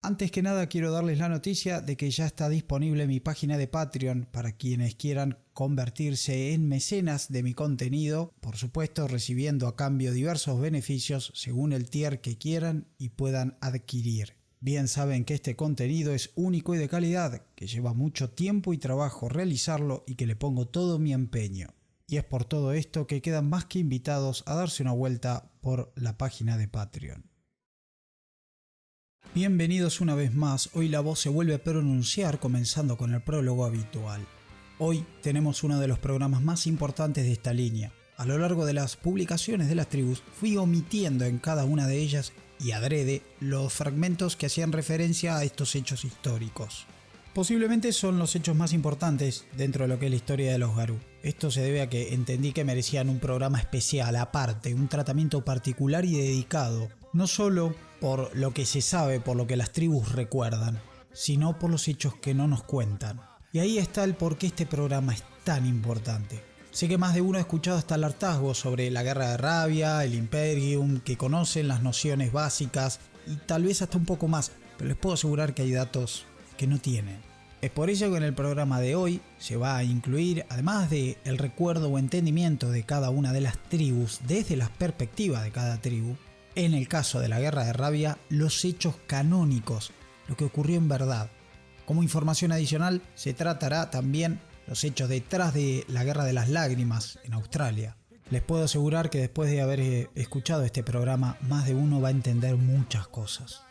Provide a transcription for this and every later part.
Antes que nada quiero darles la noticia de que ya está disponible mi página de Patreon para quienes quieran convertirse en mecenas de mi contenido, por supuesto recibiendo a cambio diversos beneficios según el tier que quieran y puedan adquirir. Bien saben que este contenido es único y de calidad, que lleva mucho tiempo y trabajo realizarlo y que le pongo todo mi empeño. Y es por todo esto que quedan más que invitados a darse una vuelta por la página de Patreon. Bienvenidos una vez más, hoy la voz se vuelve a pronunciar comenzando con el prólogo habitual. Hoy tenemos uno de los programas más importantes de esta línea. A lo largo de las publicaciones de las tribus fui omitiendo en cada una de ellas y adrede los fragmentos que hacían referencia a estos hechos históricos. Posiblemente son los hechos más importantes dentro de lo que es la historia de los Garú. Esto se debe a que entendí que merecían un programa especial, aparte, un tratamiento particular y dedicado, no solo por lo que se sabe, por lo que las tribus recuerdan, sino por los hechos que no nos cuentan. Y ahí está el por qué este programa es tan importante. Sé que más de uno ha escuchado hasta el hartazgo sobre la Guerra de Rabia, el Imperium, que conocen las nociones básicas y tal vez hasta un poco más, pero les puedo asegurar que hay datos que no tienen. Es por ello que en el programa de hoy se va a incluir, además de el recuerdo o entendimiento de cada una de las tribus desde la perspectiva de cada tribu, en el caso de la Guerra de Rabia, los hechos canónicos, lo que ocurrió en verdad. Como información adicional se tratará también los hechos detrás de la Guerra de las Lágrimas en Australia. Les puedo asegurar que después de haber escuchado este programa, más de uno va a entender muchas cosas.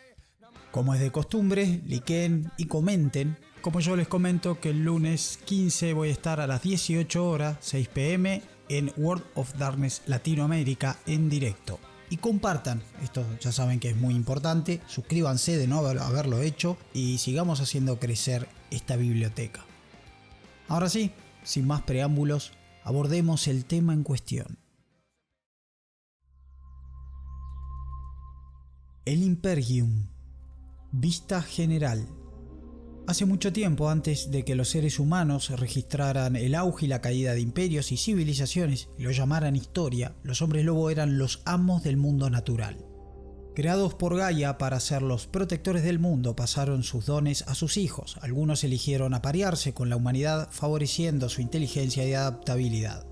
Como es de costumbre, likeen y comenten. Como yo les comento que el lunes 15 voy a estar a las 18 horas, 6 pm, en World of Darkness Latinoamérica en directo. Y compartan, esto ya saben que es muy importante, suscríbanse de no haberlo hecho y sigamos haciendo crecer esta biblioteca. Ahora sí, sin más preámbulos, abordemos el tema en cuestión. El Imperium. Vista general. Hace mucho tiempo, antes de que los seres humanos registraran el auge y la caída de imperios y civilizaciones y lo llamaran historia, los hombres lobo eran los amos del mundo natural. Creados por Gaia para ser los protectores del mundo, pasaron sus dones a sus hijos. Algunos eligieron aparearse con la humanidad, favoreciendo su inteligencia y adaptabilidad.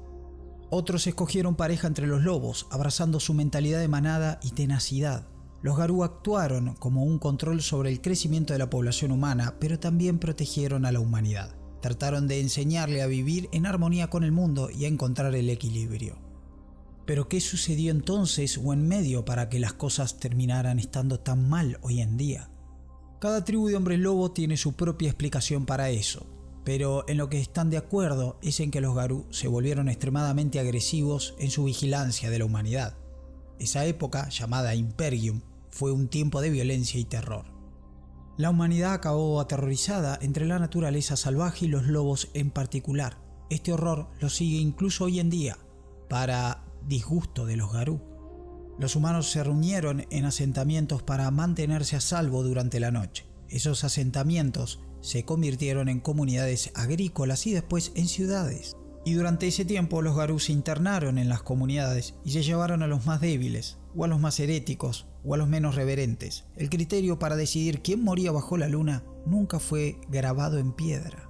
Otros escogieron pareja entre los lobos, abrazando su mentalidad de manada y tenacidad. Los Garú actuaron como un control sobre el crecimiento de la población humana, pero también protegieron a la humanidad. Trataron de enseñarle a vivir en armonía con el mundo y a encontrar el equilibrio. Pero ¿qué sucedió entonces o en medio para que las cosas terminaran estando tan mal hoy en día? Cada tribu de hombres lobo tiene su propia explicación para eso, pero en lo que están de acuerdo es en que los Garú se volvieron extremadamente agresivos en su vigilancia de la humanidad. Esa época, llamada Imperium, fue un tiempo de violencia y terror. La humanidad acabó aterrorizada entre la naturaleza salvaje y los lobos en particular. Este horror lo sigue incluso hoy en día, para disgusto de los Garú. Los humanos se reunieron en asentamientos para mantenerse a salvo durante la noche. Esos asentamientos se convirtieron en comunidades agrícolas y después en ciudades. Y durante ese tiempo los Garú se internaron en las comunidades y se llevaron a los más débiles, o a los más heréticos, o a los menos reverentes. El criterio para decidir quién moría bajo la luna nunca fue grabado en piedra.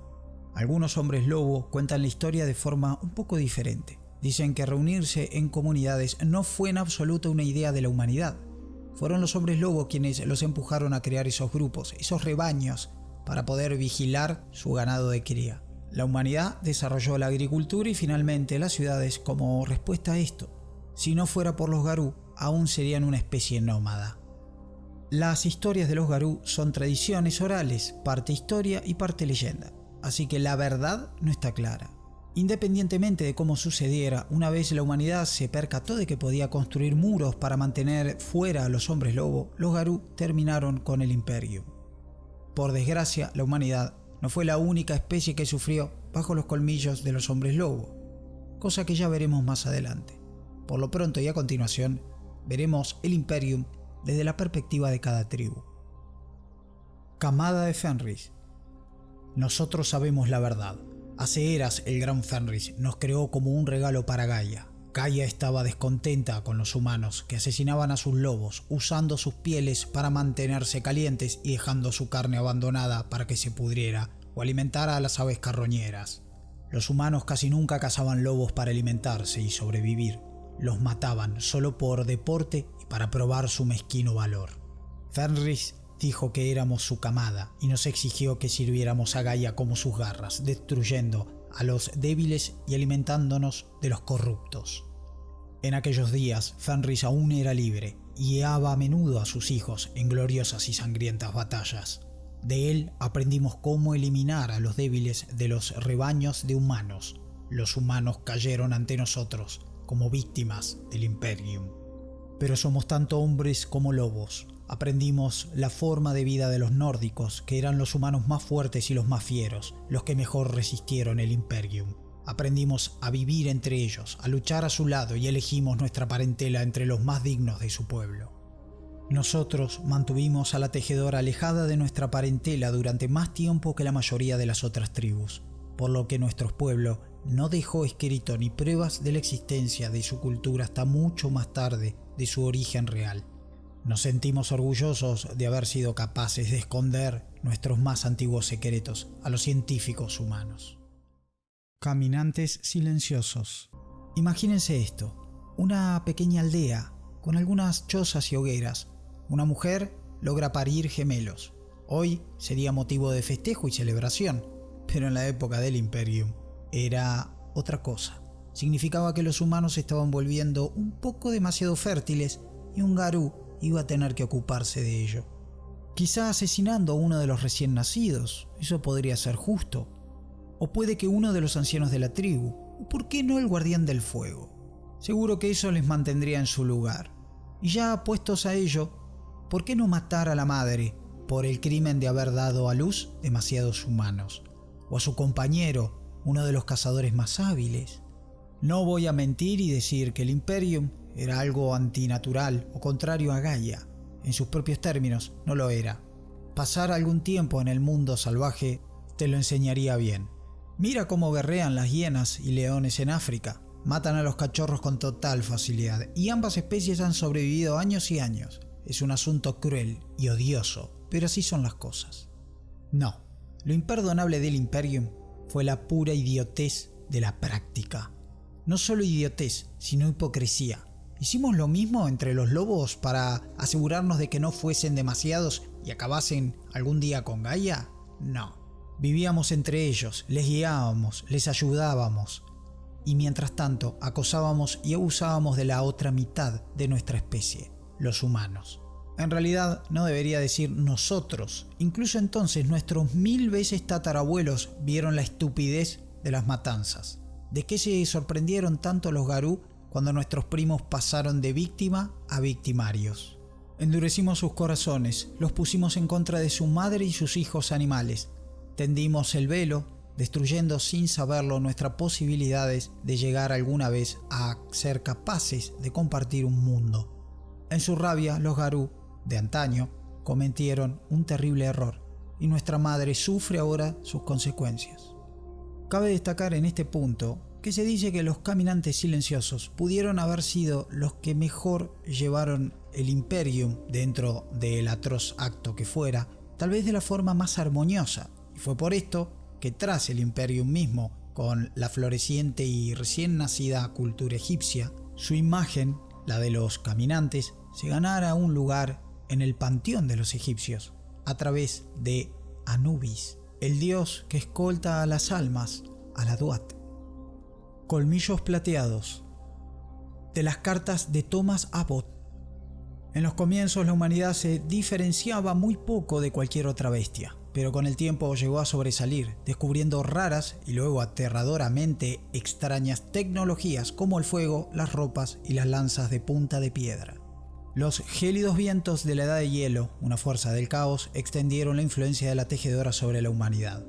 Algunos hombres lobo cuentan la historia de forma un poco diferente. Dicen que reunirse en comunidades no fue en absoluto una idea de la humanidad. Fueron los hombres lobo quienes los empujaron a crear esos grupos, esos rebaños, para poder vigilar su ganado de cría. La humanidad desarrolló la agricultura y finalmente las ciudades como respuesta a esto. Si no fuera por los Garú, aún serían una especie nómada. Las historias de los Garú son tradiciones orales, parte historia y parte leyenda, así que la verdad no está clara. Independientemente de cómo sucediera, una vez la humanidad se percató de que podía construir muros para mantener fuera a los hombres lobo, los Garú terminaron con el Imperium. Por desgracia, la humanidad no fue la única especie que sufrió bajo los colmillos de los hombres lobo, cosa que ya veremos más adelante. Por lo pronto y a continuación, veremos el Imperium desde la perspectiva de cada tribu. Camada de Fenris. Nosotros sabemos la verdad. Hace eras el gran Fenris nos creó como un regalo para Gaia. Gaia estaba descontenta con los humanos que asesinaban a sus lobos usando sus pieles para mantenerse calientes y dejando su carne abandonada para que se pudriera o alimentara a las aves carroñeras. Los humanos casi nunca cazaban lobos para alimentarse y sobrevivir. Los mataban solo por deporte y para probar su mezquino valor. Fenris dijo que éramos su camada y nos exigió que sirviéramos a Gaia como sus garras, destruyendo a los débiles y alimentándonos de los corruptos. En aquellos días, Fenris aún era libre y guiaba a menudo a sus hijos en gloriosas y sangrientas batallas. De él aprendimos cómo eliminar a los débiles de los rebaños de humanos. Los humanos cayeron ante nosotros como víctimas del Imperium. Pero somos tanto hombres como lobos. Aprendimos la forma de vida de los nórdicos, que eran los humanos más fuertes y los más fieros, los que mejor resistieron el Imperium. Aprendimos a vivir entre ellos, a luchar a su lado y elegimos nuestra parentela entre los más dignos de su pueblo. Nosotros mantuvimos a la tejedora alejada de nuestra parentela durante más tiempo que la mayoría de las otras tribus, por lo que nuestro pueblo no dejó escrito ni pruebas de la existencia de su cultura hasta mucho más tarde de su origen real. Nos sentimos orgullosos de haber sido capaces de esconder nuestros más antiguos secretos a los científicos humanos. Caminantes silenciosos. Imagínense esto: una pequeña aldea con algunas chozas y hogueras. Una mujer logra parir gemelos. Hoy sería motivo de festejo y celebración, pero en la época del Imperium era otra cosa. Significaba que los humanos se estaban volviendo un poco demasiado fértiles y un Garú iba a tener que ocuparse de ello. Quizá asesinando a uno de los recién nacidos, eso podría ser justo. O puede que uno de los ancianos de la tribu, o por qué no el guardián del fuego. Seguro que eso les mantendría en su lugar. Y ya puestos a ello, ¿por qué no matar a la madre por el crimen de haber dado a luz demasiados humanos? O a su compañero, uno de los cazadores más hábiles. No voy a mentir y decir que el Imperium era algo antinatural o contrario a Gaia. En sus propios términos, no lo era. Pasar algún tiempo en el mundo salvaje te lo enseñaría bien. Mira cómo guerrean las hienas y leones en África. Matan a los cachorros con total facilidad y ambas especies han sobrevivido años y años. Es un asunto cruel y odioso, pero así son las cosas. No, lo imperdonable del Imperium fue la pura idiotez de la práctica. No solo idiotez, sino hipocresía. ¿Hicimos lo mismo entre los lobos para asegurarnos de que no fuesen demasiados y acabasen algún día con Gaia? No. Vivíamos entre ellos, les guiábamos, les ayudábamos. Y mientras tanto, acosábamos y abusábamos de la otra mitad de nuestra especie, los humanos. En realidad, no debería decir nosotros. Incluso entonces, nuestros 1000 veces tatarabuelos vieron la estupidez de las matanzas. ¿De qué se sorprendieron tanto los Garú cuando nuestros primos pasaron de víctima a victimarios? Endurecimos sus corazones, los pusimos en contra de su madre y sus hijos animales. Tendimos el velo, destruyendo sin saberlo nuestras posibilidades de llegar alguna vez a ser capaces de compartir un mundo. En su rabia, los Garú, de antaño, cometieron un terrible error, y nuestra madre sufre ahora sus consecuencias. Cabe destacar en este punto que se dice que los caminantes silenciosos pudieron haber sido los que mejor llevaron el Imperium dentro del atroz acto que fuera, tal vez de la forma más armoniosa, y fue por esto que tras el Imperium mismo, con la floreciente y recién nacida cultura egipcia, su imagen, la de los caminantes, se ganara un lugar en el panteón de los egipcios, a través de Anubis, el dios que escolta a las almas a la Duat. Colmillos plateados. De las cartas de Thomas Abbott. En los comienzos la humanidad se diferenciaba muy poco de cualquier otra bestia, pero con el tiempo llegó a sobresalir, descubriendo raras y luego aterradoramente extrañas tecnologías como el fuego, las ropas y las lanzas de punta de piedra. Los gélidos vientos de la Edad de Hielo, una fuerza del caos, extendieron la influencia de la tejedora sobre la humanidad.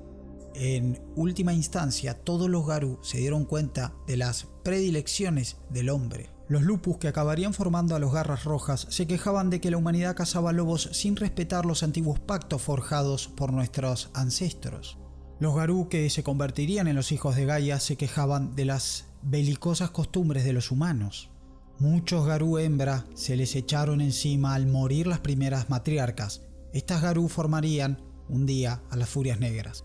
En última instancia, todos los Garú se dieron cuenta de las predilecciones del hombre. Los lupus que acabarían formando a los Garras Rojas se quejaban de que la humanidad cazaba lobos sin respetar los antiguos pactos forjados por nuestros ancestros. Los Garú que se convertirían en los hijos de Gaia se quejaban de las belicosas costumbres de los humanos. Muchos garú hembra se les echaron encima al morir las primeras matriarcas. Estas garú formarían un día a las Furias Negras.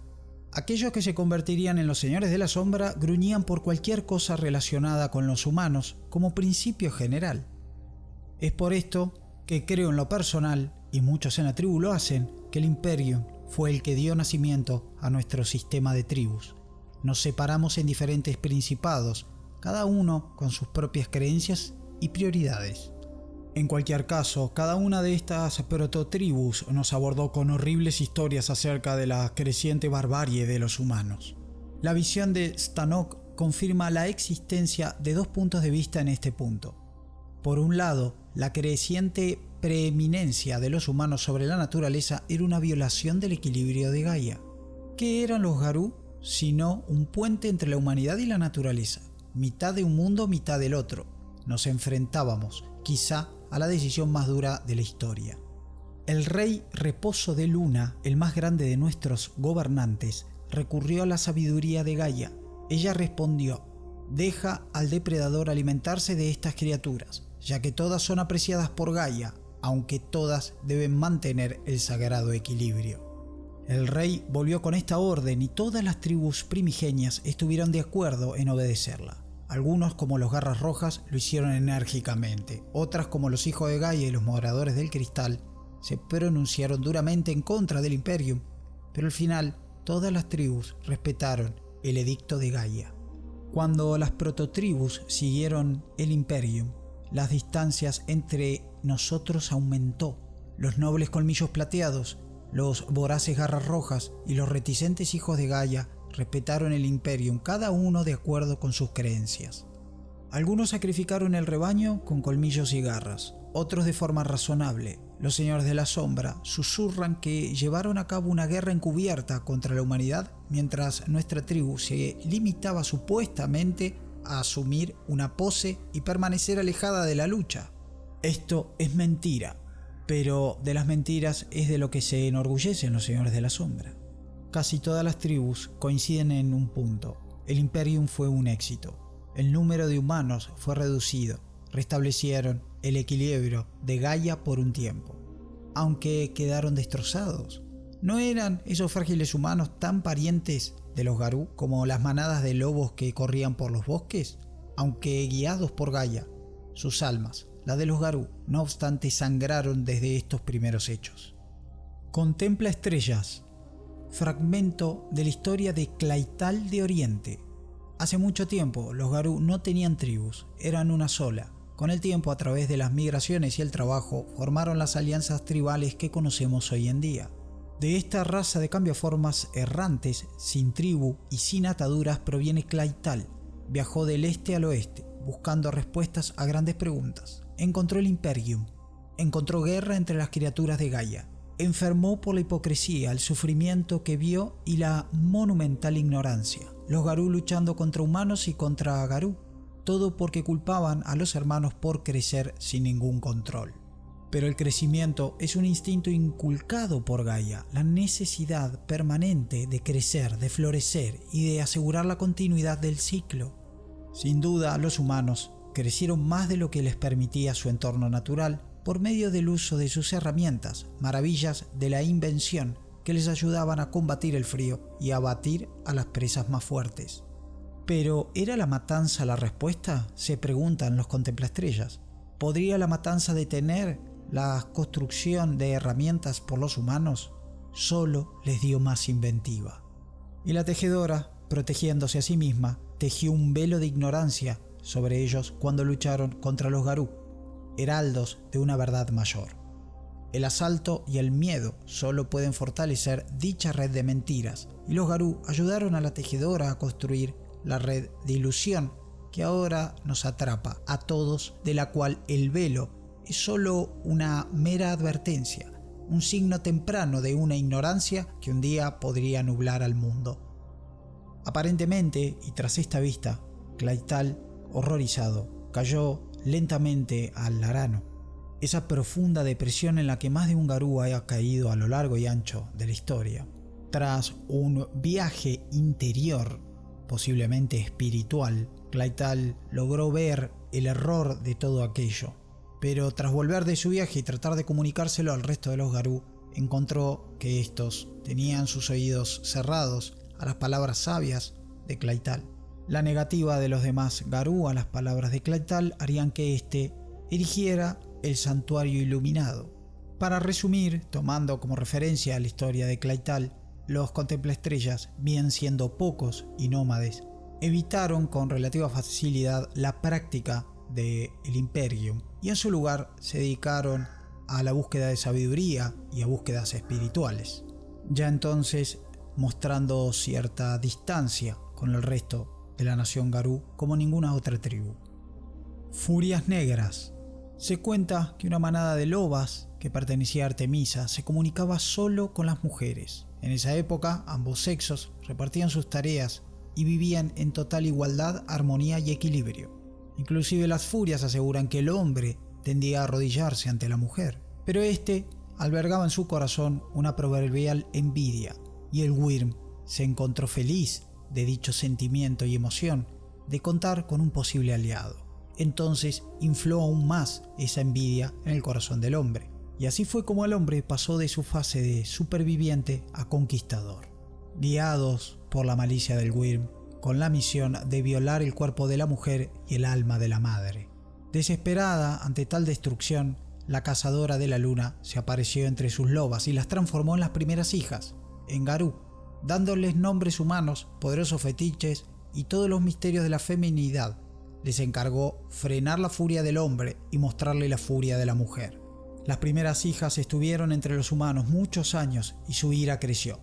Aquellos que se convertirían en los Señores de la Sombra gruñían por cualquier cosa relacionada con los humanos como principio general. Es por esto que creo en lo personal, y muchos en la tribu lo hacen, que el Imperium fue el que dio nacimiento a nuestro sistema de tribus. Nos separamos en diferentes principados, cada uno con sus propias creencias y prioridades. En cualquier caso, cada una de estas prototribus nos abordó con horribles historias acerca de la creciente barbarie de los humanos. La visión de Stanok confirma la existencia de dos puntos de vista en este punto. Por un lado, la creciente preeminencia de los humanos sobre la naturaleza era una violación del equilibrio de Gaia. ¿Qué eran los garú sino un puente entre la humanidad y la naturaleza? Mitad de un mundo, mitad del otro. Nos enfrentábamos, quizá, a la decisión más dura de la historia. El rey Reposo de Luna, el más grande de nuestros gobernantes, recurrió a la sabiduría de Gaia. Ella respondió: deja al depredador alimentarse de estas criaturas, ya que todas son apreciadas por Gaia, aunque todas deben mantener el sagrado equilibrio. El rey volvió con esta orden y todas las tribus primigenias estuvieron de acuerdo en obedecerla. Algunos, como los Garras Rojas, lo hicieron enérgicamente. Otras, como los Hijos de Gaia y los Moradores del Cristal, se pronunciaron duramente en contra del Imperium, pero al final todas las tribus respetaron el edicto de Gaia. Cuando las prototribus siguieron el Imperium, las distancias entre nosotros aumentó. Los nobles colmillos plateados, los voraces Garras Rojas y los reticentes Hijos de Gaia respetaron el Imperium, cada uno de acuerdo con sus creencias. Algunos sacrificaron el rebaño con colmillos y garras, otros de forma razonable. Los Señores de la Sombra susurran que llevaron a cabo una guerra encubierta contra la humanidad, mientras nuestra tribu se limitaba supuestamente a asumir una pose y permanecer alejada de la lucha. Esto es mentira, pero de las mentiras es de lo que se enorgullecen los Señores de la Sombra. Casi todas las tribus coinciden en un punto: el Imperium fue un éxito. El número de humanos fue reducido, restablecieron el equilibrio de Gaia por un tiempo, aunque quedaron destrozados. ¿No eran esos frágiles humanos tan parientes de los garú como las manadas de lobos que corrían por los bosques? Aunque guiados por Gaia, sus almas, las de los garú, no obstante, sangraron desde estos primeros hechos. Contempla estrellas. Fragmento de la historia de Claital de Oriente. Hace mucho tiempo los garú no tenían tribus, eran una sola. Con el tiempo, a través de las migraciones y el trabajo, formaron las alianzas tribales que conocemos hoy en día. De esta raza de cambiaformas errantes, sin tribu y sin ataduras, proviene Claital. Viajó del este al oeste, buscando respuestas a grandes preguntas. Encontró el Imperium, encontró guerra entre las criaturas de Gaia. Enfermó por la hipocresía, el sufrimiento que vio y la monumental ignorancia. Los garú luchando contra humanos y contra garú, todo porque culpaban a los hermanos por crecer sin ningún control. Pero el crecimiento es un instinto inculcado por Gaia, la necesidad permanente de crecer, de florecer y de asegurar la continuidad del ciclo. Sin duda, los humanos crecieron más de lo que les permitía su entorno natural, por medio del uso de sus herramientas, maravillas de la invención que les ayudaban a combatir el frío y a abatir a las presas más fuertes. ¿Pero era la matanza la respuesta?, se preguntan los contemplaestrellas. ¿Podría la matanza detener la construcción de herramientas por los humanos? Solo les dio más inventiva. Y la tejedora, protegiéndose a sí misma, tejió un velo de ignorancia sobre ellos cuando lucharon contra los garú, heraldos de una verdad mayor. El asalto y el miedo solo pueden fortalecer dicha red de mentiras, y los garú ayudaron a la tejedora a construir la red de ilusión que ahora nos atrapa a todos, de la cual el velo es solo una mera advertencia, un signo temprano de una ignorancia que un día podría nublar al mundo. Aparentemente, y tras esta vista, Claital, horrorizado, cayó lentamente al Arano, esa profunda depresión en la que más de un garú haya caído a lo largo y ancho de la historia. Tras un viaje interior, posiblemente espiritual, Claytal logró ver el error de todo aquello, pero tras volver de su viaje y tratar de comunicárselo al resto de los Garú, encontró que estos tenían sus oídos cerrados a las palabras sabias de Claytal. La negativa de los demás Garú a las palabras de Claytal harían que éste erigiera el santuario iluminado. Para resumir, tomando como referencia la historia de Claytal, los contemplaestrellas, bien siendo pocos y nómades, evitaron con relativa facilidad la práctica del Imperium y en su lugar se dedicaron a la búsqueda de sabiduría y a búsquedas espirituales, ya entonces mostrando cierta distancia con el resto de la nación Garú como ninguna otra tribu. Furias negras. Se cuenta que una manada de lobas que pertenecía a Artemisa se comunicaba solo con las mujeres. En esa época ambos sexos repartían sus tareas y vivían en total igualdad, armonía y equilibrio. Inclusive las furias aseguran que el hombre tendía a arrodillarse ante la mujer, pero este albergaba en su corazón una proverbial envidia, y el Wyrm se encontró feliz de dicho sentimiento y emoción de contar con un posible aliado. Entonces infló aún más esa envidia en el corazón del hombre, y así fue como el hombre pasó de su fase de superviviente a conquistador. Guiados por la malicia del Wyrm, con la misión de violar el cuerpo de la mujer y el alma de la madre. Desesperada ante tal destrucción, la cazadora de la luna se apareció entre sus lobas y las transformó en las primeras hijas, en Garú, dándoles nombres humanos, poderosos fetiches y todos los misterios de la feminidad. Les encargó frenar la furia del hombre y mostrarle la furia de la mujer. Las primeras hijas estuvieron entre los humanos muchos años y su ira creció.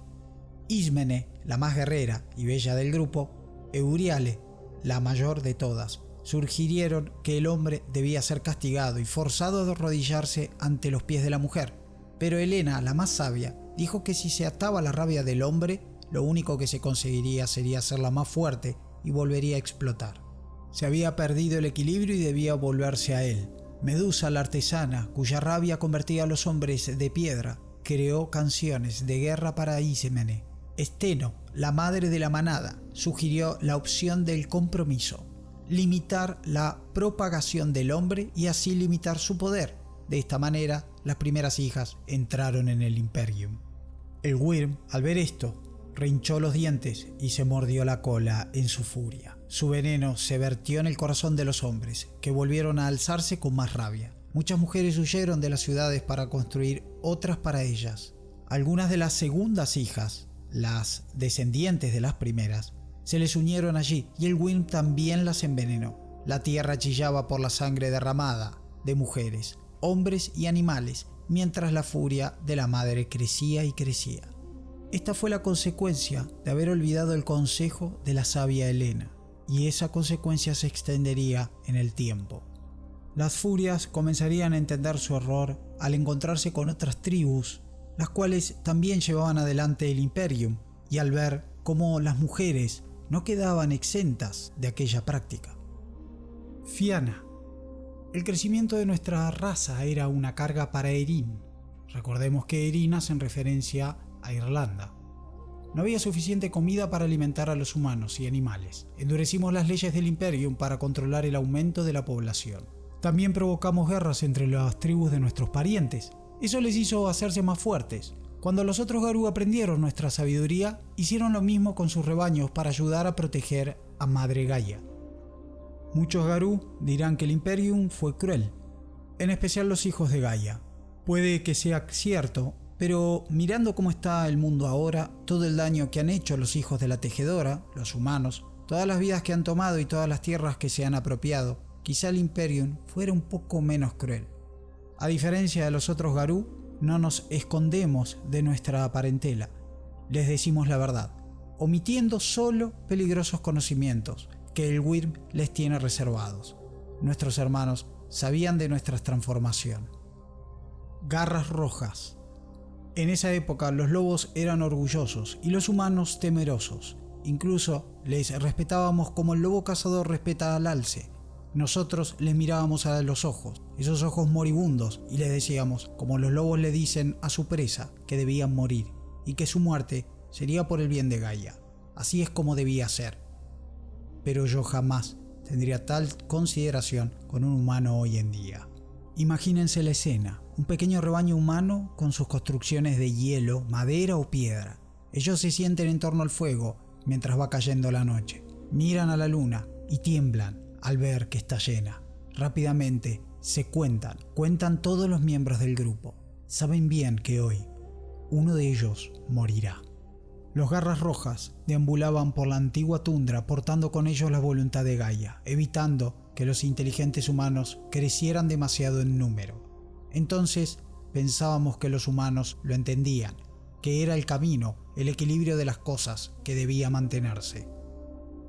Ismene, la más guerrera y bella del grupo, Euriale, la mayor de todas, sugirieron que el hombre debía ser castigado y forzado a arrodillarse ante los pies de la mujer. Pero Helena, la más sabia, dijo que si se ataba la rabia del hombre, lo único que se conseguiría sería hacerla más fuerte y volvería a explotar. Se había perdido el equilibrio y debía volverse a él. Medusa, la artesana, cuya rabia convertía a los hombres de piedra, creó canciones de guerra para Ismene. Steno, la madre de la manada, sugirió la opción del compromiso, limitar la propagación del hombre y así limitar su poder. De esta manera, las primeras hijas entraron en el Imperium. El Wyrm, al ver esto, rehinchó los dientes y se mordió la cola en su furia. Su veneno se vertió en el corazón de los hombres, que volvieron a alzarse con más rabia. Muchas mujeres huyeron de las ciudades para construir otras para ellas. Algunas de las segundas hijas, las descendientes de las primeras, se les unieron allí y el Wyrm también las envenenó. La tierra chillaba por la sangre derramada de mujeres, hombres y animales, mientras la furia de la madre crecía y crecía. Esta fue la consecuencia de haber olvidado el consejo de la sabia Helena, y esa consecuencia se extendería en el tiempo. Las furias comenzarían a entender su error al encontrarse con otras tribus, las cuales también llevaban adelante el Imperium, y al ver cómo las mujeres no quedaban exentas de aquella práctica. Fianna. El crecimiento de nuestra raza era una carga para Erin. Recordemos que Erin hace en referencia a Irlanda. No había suficiente comida para alimentar a los humanos y animales. Endurecimos las leyes del Imperium para controlar el aumento de la población. También provocamos guerras entre las tribus de nuestros parientes. Eso les hizo hacerse más fuertes. Cuando los otros Garú aprendieron nuestra sabiduría, hicieron lo mismo con sus rebaños para ayudar a proteger a Madre Gaia. Muchos Garú dirán que el Imperium fue cruel, en especial los hijos de Gaia. Puede que sea cierto, pero mirando cómo está el mundo ahora, todo el daño que han hecho los hijos de la tejedora, los humanos, todas las vidas que han tomado y todas las tierras que se han apropiado, quizá el Imperium fuera un poco menos cruel. A diferencia de los otros Garú, no nos escondemos de nuestra parentela. Les decimos la verdad, omitiendo solo peligrosos conocimientos que el Wyrm les tiene reservados. Nuestros hermanos sabían de nuestra transformación. Garras rojas. En esa época los lobos eran orgullosos y los humanos temerosos. Incluso les respetábamos como el lobo cazador respeta al alce. Nosotros les mirábamos a los ojos, esos ojos moribundos, y les decíamos, como los lobos le dicen a su presa, que debían morir y que su muerte sería por el bien de Gaia. Así es como debía ser. Pero yo jamás tendría tal consideración con un humano hoy en día. Imagínense la escena, un pequeño rebaño humano con sus construcciones de hielo, madera o piedra. Ellos se sienten en torno al fuego mientras va cayendo la noche. Miran a la luna y tiemblan al ver que está llena. Rápidamente se cuentan todos los miembros del grupo. Saben bien que hoy uno de ellos morirá. Los Garras Rojas deambulaban por la antigua tundra portando con ellos la voluntad de Gaia, evitando que los inteligentes humanos crecieran demasiado en número. Entonces pensábamos que los humanos lo entendían, que era el camino, el equilibrio de las cosas que debía mantenerse.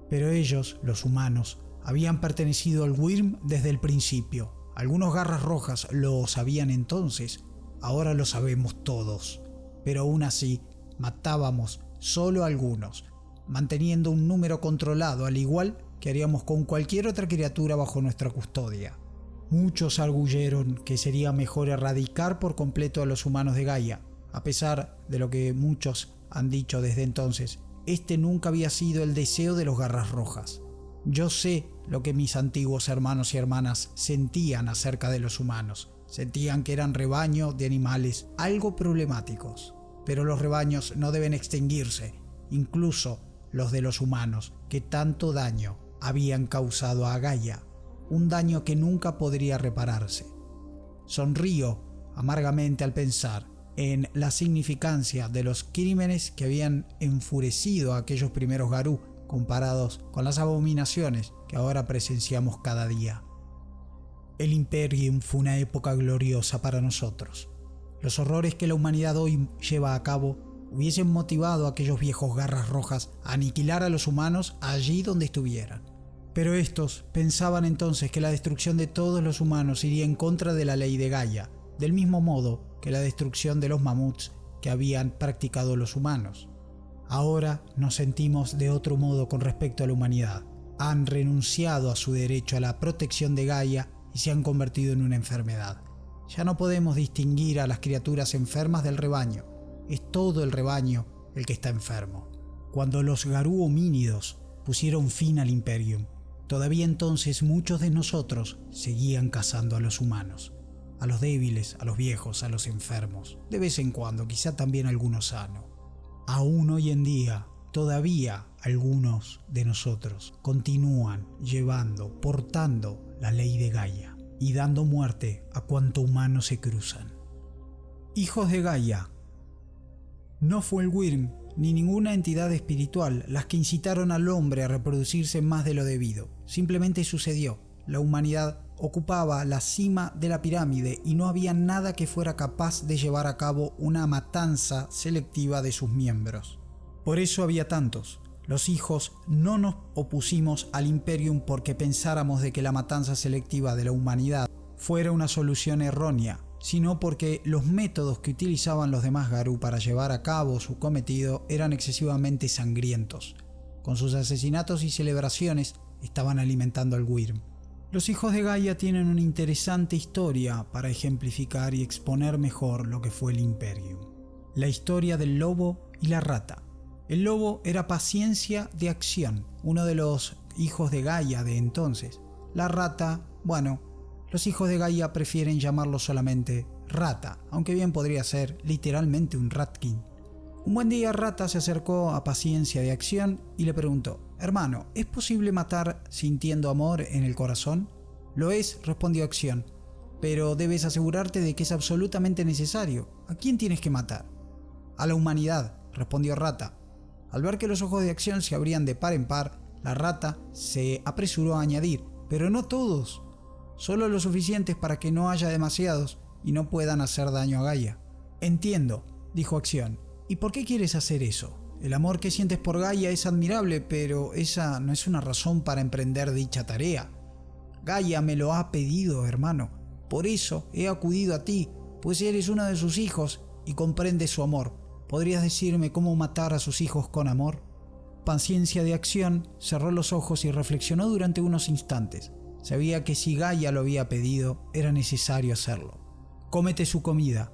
Pero ellos, los humanos, habían pertenecido al Wyrm desde el principio. Algunos Garras Rojas lo sabían entonces, ahora lo sabemos todos. Pero aún así, matábamos solo a algunos, manteniendo un número controlado, al igual que haríamos con cualquier otra criatura bajo nuestra custodia. Muchos arguyeron que sería mejor erradicar por completo a los humanos de Gaia. A pesar de lo que muchos han dicho desde entonces, este nunca había sido el deseo de los Garras Rojas. Yo sé lo que mis antiguos hermanos y hermanas sentían acerca de los humanos. Sentían que eran rebaño de animales algo problemáticos. Pero los rebaños no deben extinguirse, incluso los de los humanos, que tanto daño habían causado a Gaia, un daño que nunca podría repararse. Sonrío amargamente al pensar en la significancia de los crímenes que habían enfurecido a aquellos primeros Garú, comparados con las abominaciones que ahora presenciamos cada día. El Imperium fue una época gloriosa para nosotros. Los horrores que la humanidad hoy lleva a cabo hubiesen motivado a aquellos viejos Garras Rojas a aniquilar a los humanos allí donde estuvieran. Pero estos pensaban entonces que la destrucción de todos los humanos iría en contra de la ley de Gaia, del mismo modo que la destrucción de los mamuts que habían practicado los humanos. Ahora nos sentimos de otro modo con respecto a la humanidad. Han renunciado a su derecho a la protección de Gaia y se han convertido en una enfermedad. Ya no podemos distinguir a las criaturas enfermas del rebaño. Es todo el rebaño el que está enfermo. Cuando los Garú homínidos pusieron fin al Imperium, todavía entonces muchos de nosotros seguían cazando a los humanos. A los débiles, a los viejos, a los enfermos. De vez en cuando, quizá también alguno sano. Aún hoy en día, todavía algunos de nosotros continúan portando la ley de Gaia y dando muerte a cuanto humanos se cruzan. Hijos de Gaia. No fue el Wyrm ni ninguna entidad espiritual las que incitaron al hombre a reproducirse más de lo debido. Simplemente sucedió. La humanidad ocupaba la cima de la pirámide y no había nada que fuera capaz de llevar a cabo una matanza selectiva de sus miembros. Por eso había tantos. Los hijos no nos opusimos al Imperium porque pensáramos de que la matanza selectiva de la humanidad fuera una solución errónea, sino porque los métodos que utilizaban los demás Garú para llevar a cabo su cometido eran excesivamente sangrientos. Con sus asesinatos y celebraciones estaban alimentando al Wyrm. Los hijos de Gaia tienen una interesante historia para ejemplificar y exponer mejor lo que fue el Imperium. La historia del lobo y la rata. El lobo era paciencia de acción, uno de los hijos de Gaia de entonces. La rata, los hijos de Gaia prefieren llamarlo solamente Rata, aunque bien podría ser literalmente un Ratkin. Un buen día Rata se acercó a Paciencia de Acción y le preguntó: «Hermano, ¿es posible matar sintiendo amor en el corazón?» «Lo es», respondió Acción, «pero debes asegurarte de que es absolutamente necesario. ¿A quién tienes que matar?» «A la humanidad», respondió Rata. Al ver que los ojos de Acción se abrían de par en par, la rata se apresuró a añadir: «Pero no todos, solo lo suficientes para que no haya demasiados y no puedan hacer daño a Gaia». «Entiendo», dijo Acción. «¿Y por qué quieres hacer eso? El amor que sientes por Gaia es admirable, pero esa no es una razón para emprender dicha tarea. Gaia me lo ha pedido, hermano. Por eso he acudido a ti, pues eres uno de sus hijos y comprendes su amor. ¿Podrías decirme cómo matar a sus hijos con amor?» Paciencia de Acción cerró los ojos y reflexionó durante unos instantes. Sabía que si Gaia lo había pedido, era necesario hacerlo. «Cómete su comida.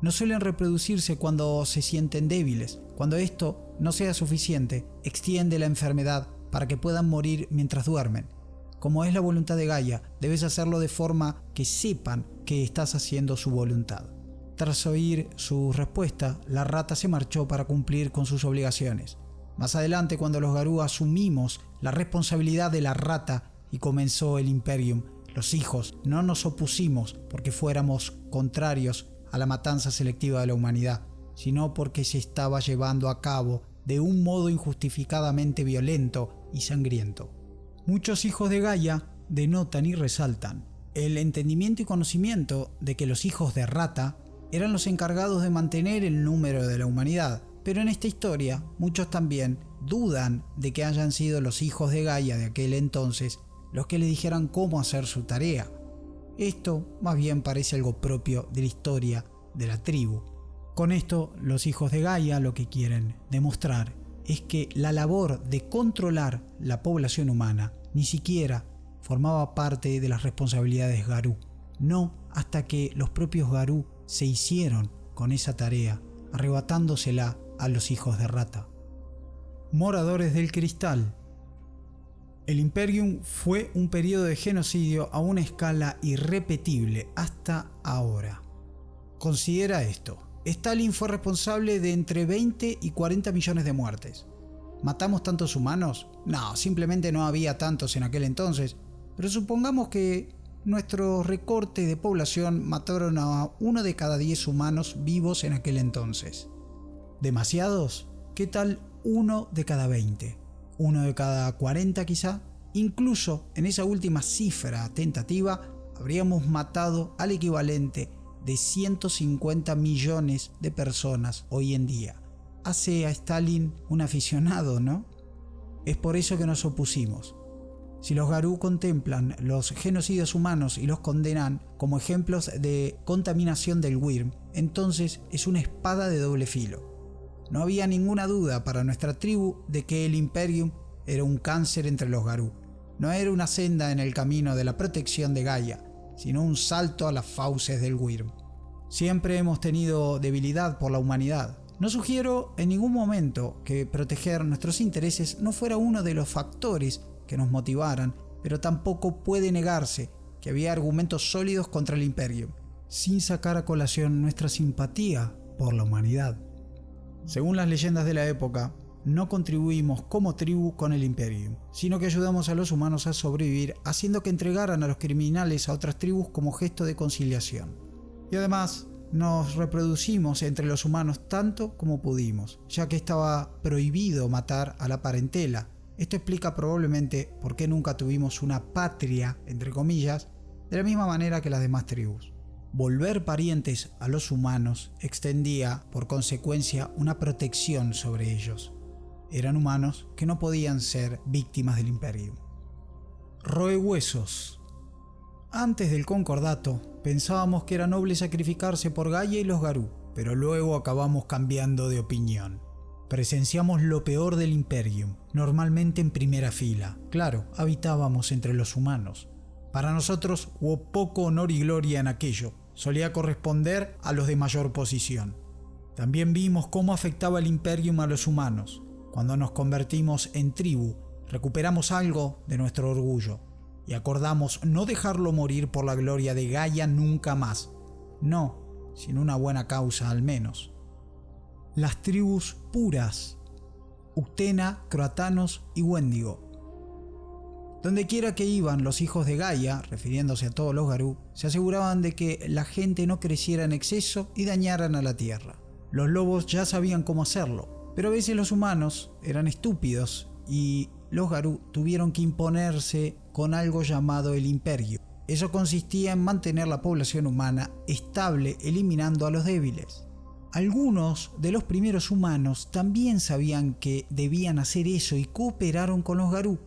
No suelen reproducirse cuando se sienten débiles. Cuando esto no sea suficiente, extiende la enfermedad para que puedan morir mientras duermen. como es la voluntad de Gaia, debes hacerlo de forma que sepan que estás haciendo su voluntad. Tras oír su respuesta, la rata se marchó para cumplir con sus obligaciones. Más adelante, cuando los Garú asumimos la responsabilidad de la rata y comenzó el Imperium, los hijos no nos opusimos porque fuéramos contrarios a la matanza selectiva de la humanidad, sino porque se estaba llevando a cabo de un modo injustificadamente violento y sangriento. Muchos hijos de Gaia denotan y resaltan el entendimiento y conocimiento de que los hijos de Rata eran los encargados de mantener el número de la humanidad, pero en esta historia muchos también dudan de que hayan sido los hijos de Gaia de aquel entonces los que le dijeran cómo hacer su tarea. Esto más bien parece algo propio de la historia de la tribu. Con esto, los hijos de Gaia lo que quieren demostrar es que la labor de controlar la población humana ni siquiera formaba parte de las responsabilidades Garú. No hasta que los propios Garú se hicieron con esa tarea, arrebatándosela a los hijos de Rata. Moradores del Cristal. El Imperium fue un periodo de genocidio a una escala irrepetible hasta ahora. Considera esto. Stalin fue responsable de entre 20 y 40 millones de muertes. ¿Matamos tantos humanos? No, simplemente no había tantos en aquel entonces, pero supongamos que nuestro recorte de población mataron a 1 de cada 10 humanos vivos en aquel entonces. ¿Demasiados? ¿Qué tal 1 de cada 20? 1 de cada 40 quizá. Incluso en esa última cifra tentativa habríamos matado al equivalente de 150 millones de personas hoy en día. Hace a Stalin un aficionado, ¿no? Es por eso que nos opusimos. Si los Garú contemplan los genocidios humanos y los condenan como ejemplos de contaminación del Wyrm, entonces es una espada de doble filo. No había ninguna duda para nuestra tribu de que el Imperium era un cáncer entre los Garú. No era una senda en el camino de la protección de Gaia, sino un salto a las fauces del Wyrm. Siempre hemos tenido debilidad por la humanidad. No sugiero en ningún momento que proteger nuestros intereses no fuera uno de los factores que nos motivaran, pero tampoco puede negarse que había argumentos sólidos contra el Imperium, sin sacar a colación nuestra simpatía por la humanidad. Según las leyendas de la época, no contribuimos como tribu con el Imperium, sino que ayudamos a los humanos a sobrevivir haciendo que entregaran a los criminales a otras tribus como gesto de conciliación. Y además, nos reproducimos entre los humanos tanto como pudimos, ya que estaba prohibido matar a la parentela. Esto explica probablemente por qué nunca tuvimos una patria, entre comillas, de la misma manera que las demás tribus. Volver parientes a los humanos extendía, por consecuencia, una protección sobre ellos. Eran humanos que no podían ser víctimas del Imperium. Roehuesos. Antes del concordato, pensábamos que era noble sacrificarse por Gaia y los Garú, pero luego acabamos cambiando de opinión. Presenciamos lo peor del Imperium, normalmente en primera fila. Claro, habitábamos entre los humanos. Para nosotros hubo poco honor y gloria en aquello. Solía corresponder a los de mayor posición. También vimos cómo afectaba el Imperium a los humanos. Cuando nos convertimos en tribu, recuperamos algo de nuestro orgullo y acordamos no dejarlo morir por la gloria de Gaia nunca más. No, sin una buena causa al menos. Las tribus puras: Uctena, Croatanos y Wendigo. Donde quiera que iban los hijos de Gaia, refiriéndose a todos los Garú, se aseguraban de que la gente no creciera en exceso y dañaran a la tierra. Los lobos ya sabían cómo hacerlo, pero a veces los humanos eran estúpidos y los Garú tuvieron que imponerse con algo llamado el Imperio. Eso consistía en mantener la población humana estable, eliminando a los débiles. Algunos de los primeros humanos también sabían que debían hacer eso y cooperaron con los Garú.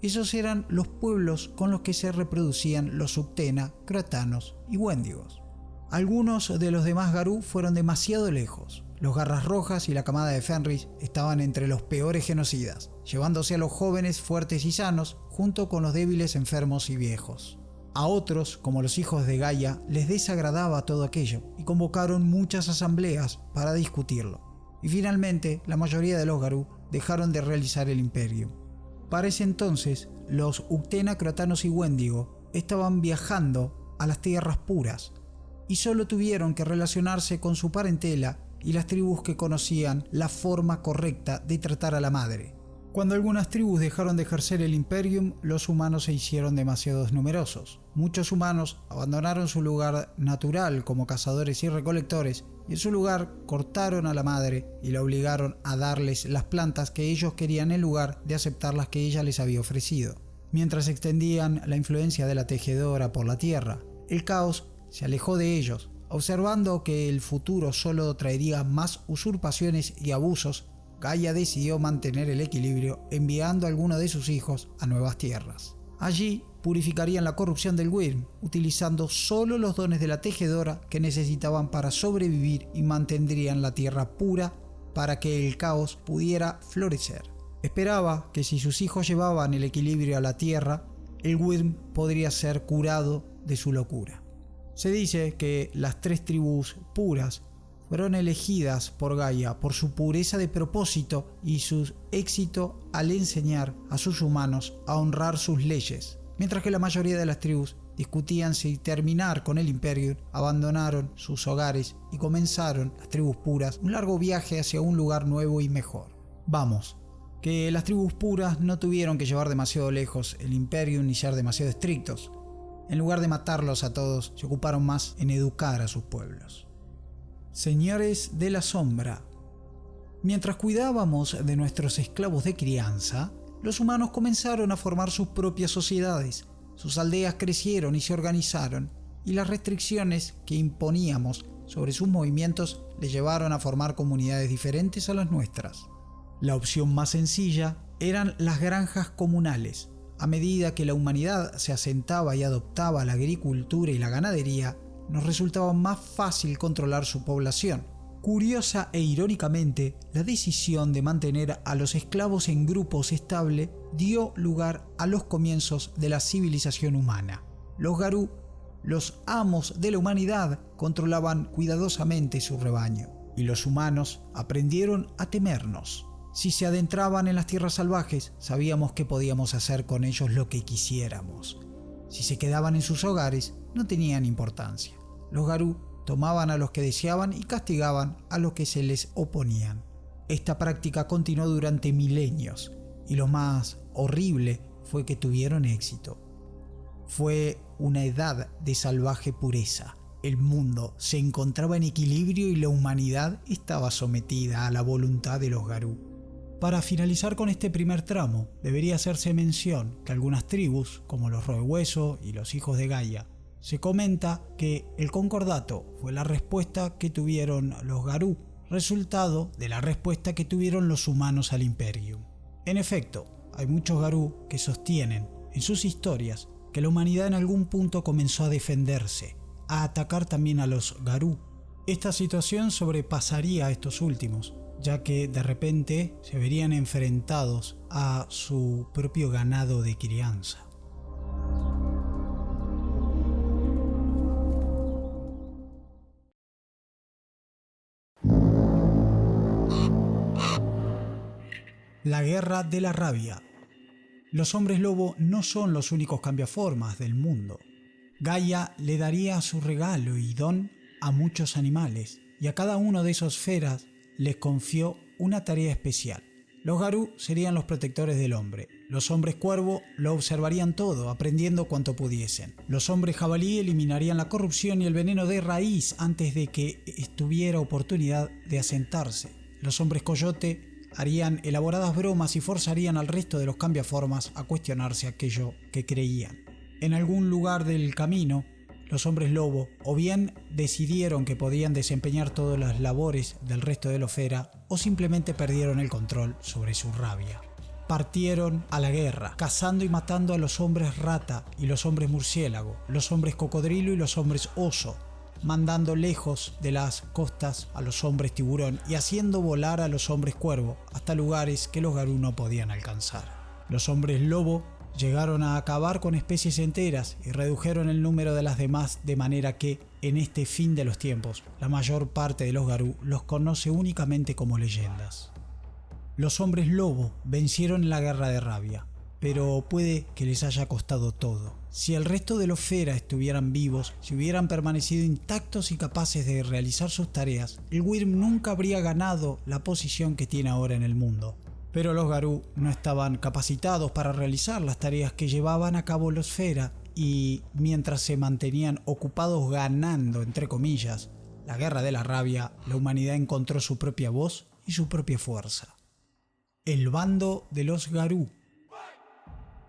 Esos eran los pueblos con los que se reproducían los Uctena, Croatanos y Wendigos. Algunos de los demás Garú fueron demasiado lejos. Los Garras Rojas y la camada de Fenris estaban entre los peores genocidas, llevándose a los jóvenes fuertes y sanos junto con los débiles, enfermos y viejos. A otros, como los hijos de Gaia, les desagradaba todo aquello y convocaron muchas asambleas para discutirlo. Y finalmente, la mayoría de los Garú dejaron de realizar el Imperio. Para ese entonces, los Uctena, Crotanos y Wendigo estaban viajando a las tierras puras y solo tuvieron que relacionarse con su parentela y las tribus que conocían la forma correcta de tratar a la madre. Cuando algunas tribus dejaron de ejercer el Imperium, los humanos se hicieron demasiado numerosos. Muchos humanos abandonaron su lugar natural como cazadores y recolectores y en su lugar cortaron a la madre y la obligaron a darles las plantas que ellos querían en lugar de aceptar las que ella les había ofrecido. Mientras extendían la influencia de la tejedora por la tierra, el caos se alejó de ellos. Observando que el futuro solo traería más usurpaciones y abusos, Gaia decidió mantener el equilibrio enviando a algunos de sus hijos a nuevas tierras. Allí purificarían la corrupción del Wyrm, utilizando solo los dones de la tejedora que necesitaban para sobrevivir y mantendrían la tierra pura para que el caos pudiera florecer. Esperaba que si sus hijos llevaban el equilibrio a la tierra, el Wyrm podría ser curado de su locura. Se dice que las 3 tribus puras fueron elegidas por Gaia por su pureza de propósito y su éxito al enseñar a sus humanos a honrar sus leyes, mientras que la mayoría de las tribus discutían si terminar con el Imperium, abandonaron sus hogares y comenzaron las tribus puras un largo viaje hacia un lugar nuevo y mejor. Vamos, que las tribus puras no tuvieron que llevar demasiado lejos el Imperium ni ser demasiado estrictos. En lugar de matarlos a todos, se ocuparon más en educar a sus pueblos. Señores de la sombra. Mientras cuidábamos de nuestros esclavos de crianza, los humanos comenzaron a formar sus propias sociedades. Sus aldeas crecieron y se organizaron, y las restricciones que imponíamos sobre sus movimientos les llevaron a formar comunidades diferentes a las nuestras. La opción más sencilla eran las granjas comunales. A medida que la humanidad se asentaba y adoptaba la agricultura y la ganadería, nos resultaba más fácil controlar su población. Curiosa e irónicamente, la decisión de mantener a los esclavos en grupos estables dio lugar a los comienzos de la civilización humana. Los Garú, los amos de la humanidad, controlaban cuidadosamente su rebaño, y los humanos aprendieron a temernos. Si se adentraban en las tierras salvajes, sabíamos que podíamos hacer con ellos lo que quisiéramos. Si se quedaban en sus hogares, no tenían importancia. Los Garú tomaban a los que deseaban y castigaban a los que se les oponían. Esta práctica continuó durante milenios, y lo más horrible fue que tuvieron éxito. Fue una edad de salvaje pureza. El mundo se encontraba en equilibrio y la humanidad estaba sometida a la voluntad de los Garú. Para finalizar con este primer tramo, debería hacerse mención que algunas tribus, como los Roehueso y los hijos de Gaia, se comenta que el concordato fue la respuesta que tuvieron los Garú, resultado de la respuesta que tuvieron los humanos al Imperium. En efecto, hay muchos Garú que sostienen en sus historias que la humanidad en algún punto comenzó a defenderse, a atacar también a los Garú. Esta situación sobrepasaría a estos últimos, ya que de repente se verían enfrentados a su propio ganado de crianza. La guerra de la rabia. Los hombres lobo no son los únicos cambiaformas del mundo. Gaia le daría su regalo y don a muchos animales, y a cada uno de esos feras les confió una tarea especial. Los Garú serían los protectores del hombre. Los hombres cuervo lo observarían todo, aprendiendo cuanto pudiesen. Los hombres jabalí eliminarían la corrupción y el veneno de raíz antes de que estuviera oportunidad de asentarse. Los hombres coyote harían elaboradas bromas y forzarían al resto de los cambiaformas a cuestionarse aquello que creían. En algún lugar del camino, los hombres lobo o bien decidieron que podían desempeñar todas las labores del resto de los fera o simplemente perdieron el control sobre su rabia. Partieron a la guerra, cazando y matando a los hombres rata y los hombres murciélago, los hombres cocodrilo y los hombres oso, mandando lejos de las costas a los hombres tiburón y haciendo volar a los hombres cuervo hasta lugares que los Garú no podían alcanzar. Los hombres lobo llegaron a acabar con especies enteras y redujeron el número de las demás, de manera que, en este fin de los tiempos, la mayor parte de los Garú los conoce únicamente como leyendas. Los hombres lobo vencieron en la guerra de rabia. pero puede que les haya costado todo. Si el resto de los Fera estuvieran vivos, si hubieran permanecido intactos y capaces de realizar sus tareas, el Wyrm nunca habría ganado la posición que tiene ahora en el mundo. Pero los Garou no estaban capacitados para realizar las tareas que llevaban a cabo los Fera, y mientras se mantenían ocupados ganando, entre comillas, la guerra de la rabia, la humanidad encontró su propia voz y su propia fuerza. El bando de los Garou.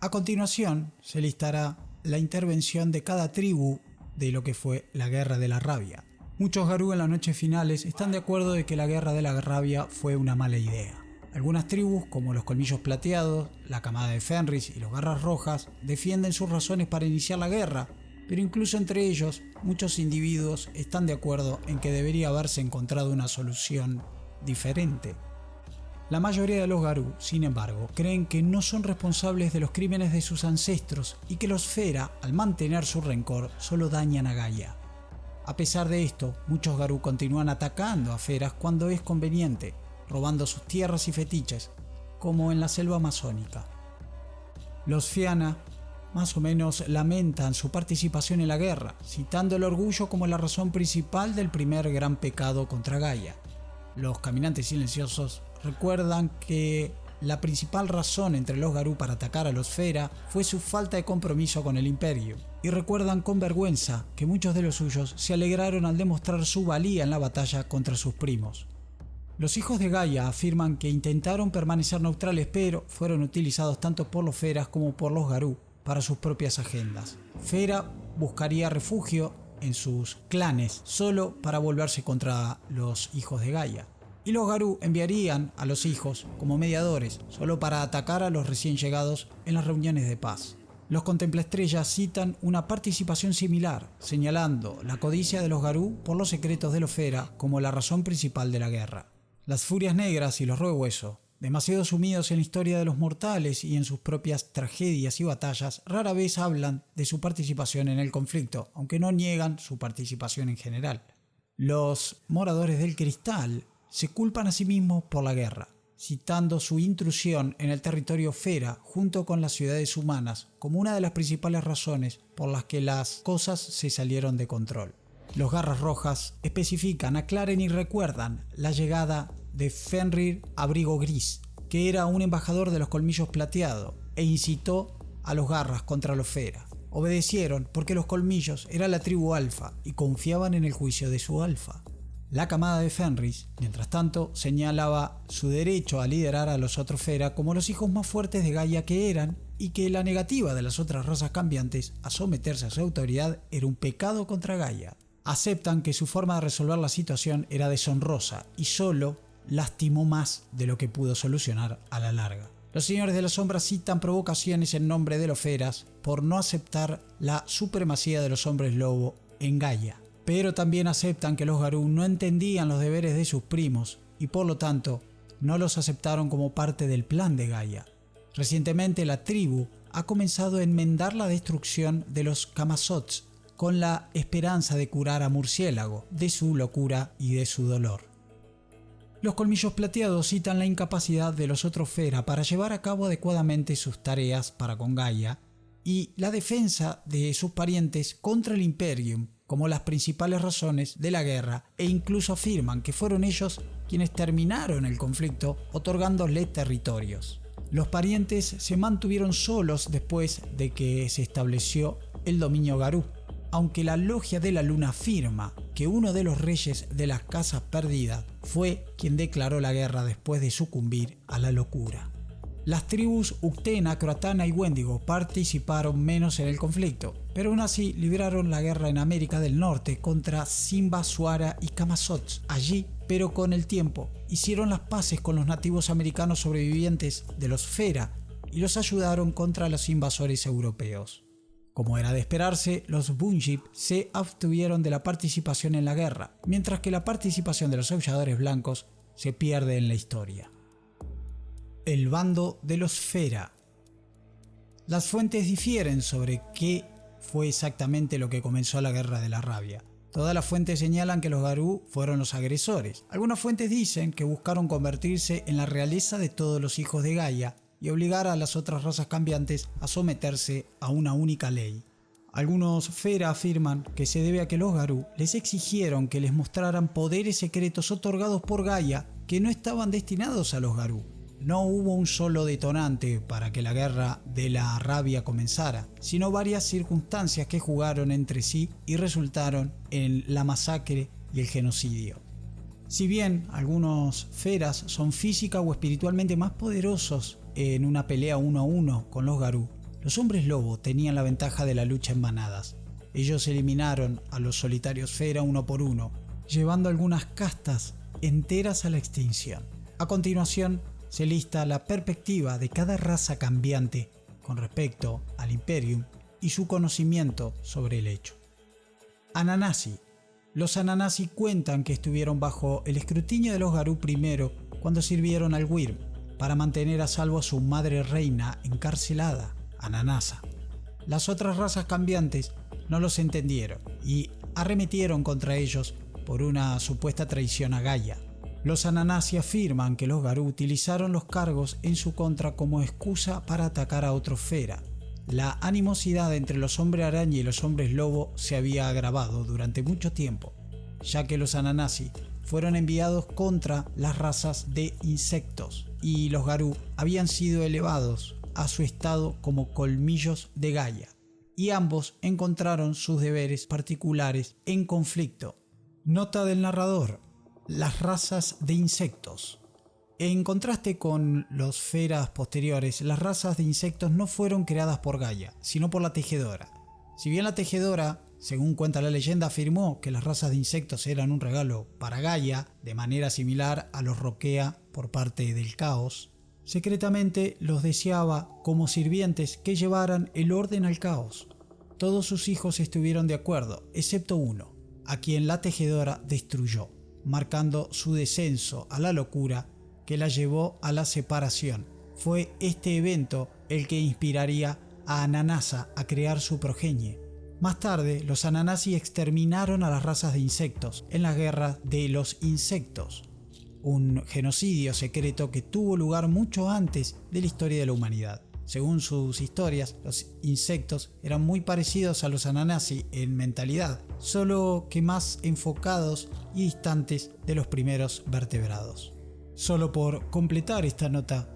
A continuación se listará la intervención de cada tribu de lo que fue la Guerra de la Rabia. Muchos Garou en las noches finales están de acuerdo de que la Guerra de la Rabia fue una mala idea. Algunas tribus, como los Colmillos Plateados, la camada de Fenris y los Garras Rojas, defienden sus razones para iniciar la guerra, pero incluso entre ellos, muchos individuos están de acuerdo en que debería haberse encontrado una solución diferente. La mayoría de los Garou, sin embargo, creen que no son responsables de los crímenes de sus ancestros y que los Fera, al mantener su rencor, solo dañan a Gaia. A pesar de esto, muchos Garou continúan atacando a Feras cuando es conveniente, robando sus tierras y fetiches, como en la selva amazónica. Los Fianna más o menos lamentan su participación en la guerra, citando el orgullo como la razón principal del primer gran pecado contra Gaia. Los Caminantes Silenciosos recuerdan que la principal razón entre los Garou para atacar a los Fera fue su falta de compromiso con el Imperio, y recuerdan con vergüenza que muchos de los suyos se alegraron al demostrar su valía en la batalla contra sus primos. Los hijos de Gaia afirman que intentaron permanecer neutrales, pero fueron utilizados tanto por los Feras como por los Garou para sus propias agendas. Fera buscaría refugio en sus clanes solo para volverse contra los hijos de Gaia, y los Garou enviarían a los hijos como mediadores solo para atacar a los recién llegados en las reuniones de paz. Los Contemplaestrellas citan una participación similar, señalando la codicia de los Garou por los secretos de los Fera como la razón principal de la guerra. Las Furias Negras y los Roehueso, demasiado sumidos en la historia de los mortales y en sus propias tragedias y batallas, rara vez hablan de su participación en el conflicto, aunque no niegan su participación en general. Los Moradores del Cristal se culpan a sí mismos por la guerra, citando su intrusión en el territorio Fera junto con las ciudades humanas como una de las principales razones por las que las cosas se salieron de control. Los Garras Rojas especifican, aclaran y recuerdan la llegada de Fenrir Abrigo Gris, que era un embajador de los Colmillos Plateados, e incitó a los Garras contra los Fera. Obedecieron porque los Colmillos era la tribu alfa y confiaban en el juicio de su alfa. La camada de Fenris, mientras tanto, señalaba su derecho a liderar a los otros Fera como los hijos más fuertes de Gaia que eran, y que la negativa de las otras razas cambiantes a someterse a su autoridad era un pecado contra Gaia. Aceptan que su forma de resolver la situación era deshonrosa y solo lastimó más de lo que pudo solucionar a la larga. Los Señores de la Sombra citan provocaciones en nombre de los Feras por no aceptar la supremacía de los hombres lobo en Gaia, pero también aceptan que los Garou no entendían los deberes de sus primos y por lo tanto no los aceptaron como parte del plan de Gaia. Recientemente la tribu ha comenzado a enmendar la destrucción de los Camazotz con la esperanza de curar a Murciélago de su locura y de su dolor. Los Colmillos Plateados citan la incapacidad de los otros Fera para llevar a cabo adecuadamente sus tareas para con Gaia y la defensa de sus parientes contra el Imperium como las principales razones de la guerra, e incluso afirman que fueron ellos quienes terminaron el conflicto otorgándole territorios. Los parientes se mantuvieron solos después de que se estableció el dominio Garou, aunque la Logia de la Luna afirma que uno de los reyes de las Casas Perdidas fue quien declaró la guerra después de sucumbir a la locura. Las tribus Uctena, Croatana y Wendigo participaron menos en el conflicto, pero aún así libraron la guerra en América del Norte contra Simba, Suara y Camazotz. Allí, pero con el tiempo, hicieron las paces con los nativos americanos sobrevivientes de los Fera y los ayudaron contra los invasores europeos. Como era de esperarse, los Bunjil se abstuvieron de la participación en la guerra, mientras que la participación de los aulladores blancos se pierde en la historia. El bando de los Fera. Las fuentes difieren sobre qué fue exactamente lo que comenzó la Guerra de la Rabia. Todas las fuentes señalan que los Garou fueron los agresores. Algunas fuentes dicen que buscaron convertirse en la realeza de todos los hijos de Gaia, y obligar a las otras razas cambiantes a someterse a una única ley. Algunos Fera afirman que se debe a que los Garú les exigieron que les mostraran poderes secretos otorgados por Gaia que no estaban destinados a los Garú. No hubo un solo detonante para que la guerra de la rabia comenzara, sino varias circunstancias que jugaron entre sí y resultaron en la masacre y el genocidio. Si bien algunos Feras son física o espiritualmente más poderosos en una pelea 1 a 1 con los Garú, los hombres lobo tenían la ventaja de la lucha en manadas. Ellos eliminaron a los solitarios Fera uno por uno, llevando algunas castas enteras a la extinción. A continuación, se lista la perspectiva de cada raza cambiante con respecto al Imperium y su conocimiento sobre el hecho. Ananasi. Los Ananasi cuentan que estuvieron bajo el escrutinio de los Garú primero cuando sirvieron al Wyrm para mantener a salvo a su madre reina encarcelada, Ananasa. Las otras razas cambiantes no los entendieron y arremetieron contra ellos por una supuesta traición a Gaia. Los Ananasi afirman que los Garú utilizaron los cargos en su contra como excusa para atacar a otros Fera. La animosidad entre los hombres araña y los hombres lobo se había agravado durante mucho tiempo, ya que los Ananasi fueron enviados contra las razas de insectos y los Garú habían sido elevados a su estado como colmillos de Gaia, y ambos encontraron sus deberes particulares en conflicto. Nota del narrador: las razas de insectos. En contraste con los Feras posteriores, las razas de insectos no fueron creadas por Gaia, sino por la Tejedora. Si bien la Tejedora, según cuenta la leyenda, afirmó que las razas de insectos eran un regalo para Gaia, de manera similar a los Roquea por parte del Caos, secretamente los deseaba como sirvientes que llevaran el orden al caos. Todos sus hijos estuvieron de acuerdo, excepto uno, a quien la Tejedora destruyó, marcando su descenso a la locura que la llevó a la separación. Fue este evento el que inspiraría a Ananasa a crear su progenie. Más tarde, los Ananasi exterminaron a las razas de insectos en la guerra de los insectos, un genocidio secreto que tuvo lugar mucho antes de la historia de la humanidad. Según sus historias, los insectos eran muy parecidos a los Ananasi en mentalidad, solo que más enfocados y distantes de los primeros vertebrados. Solo por completar esta nota,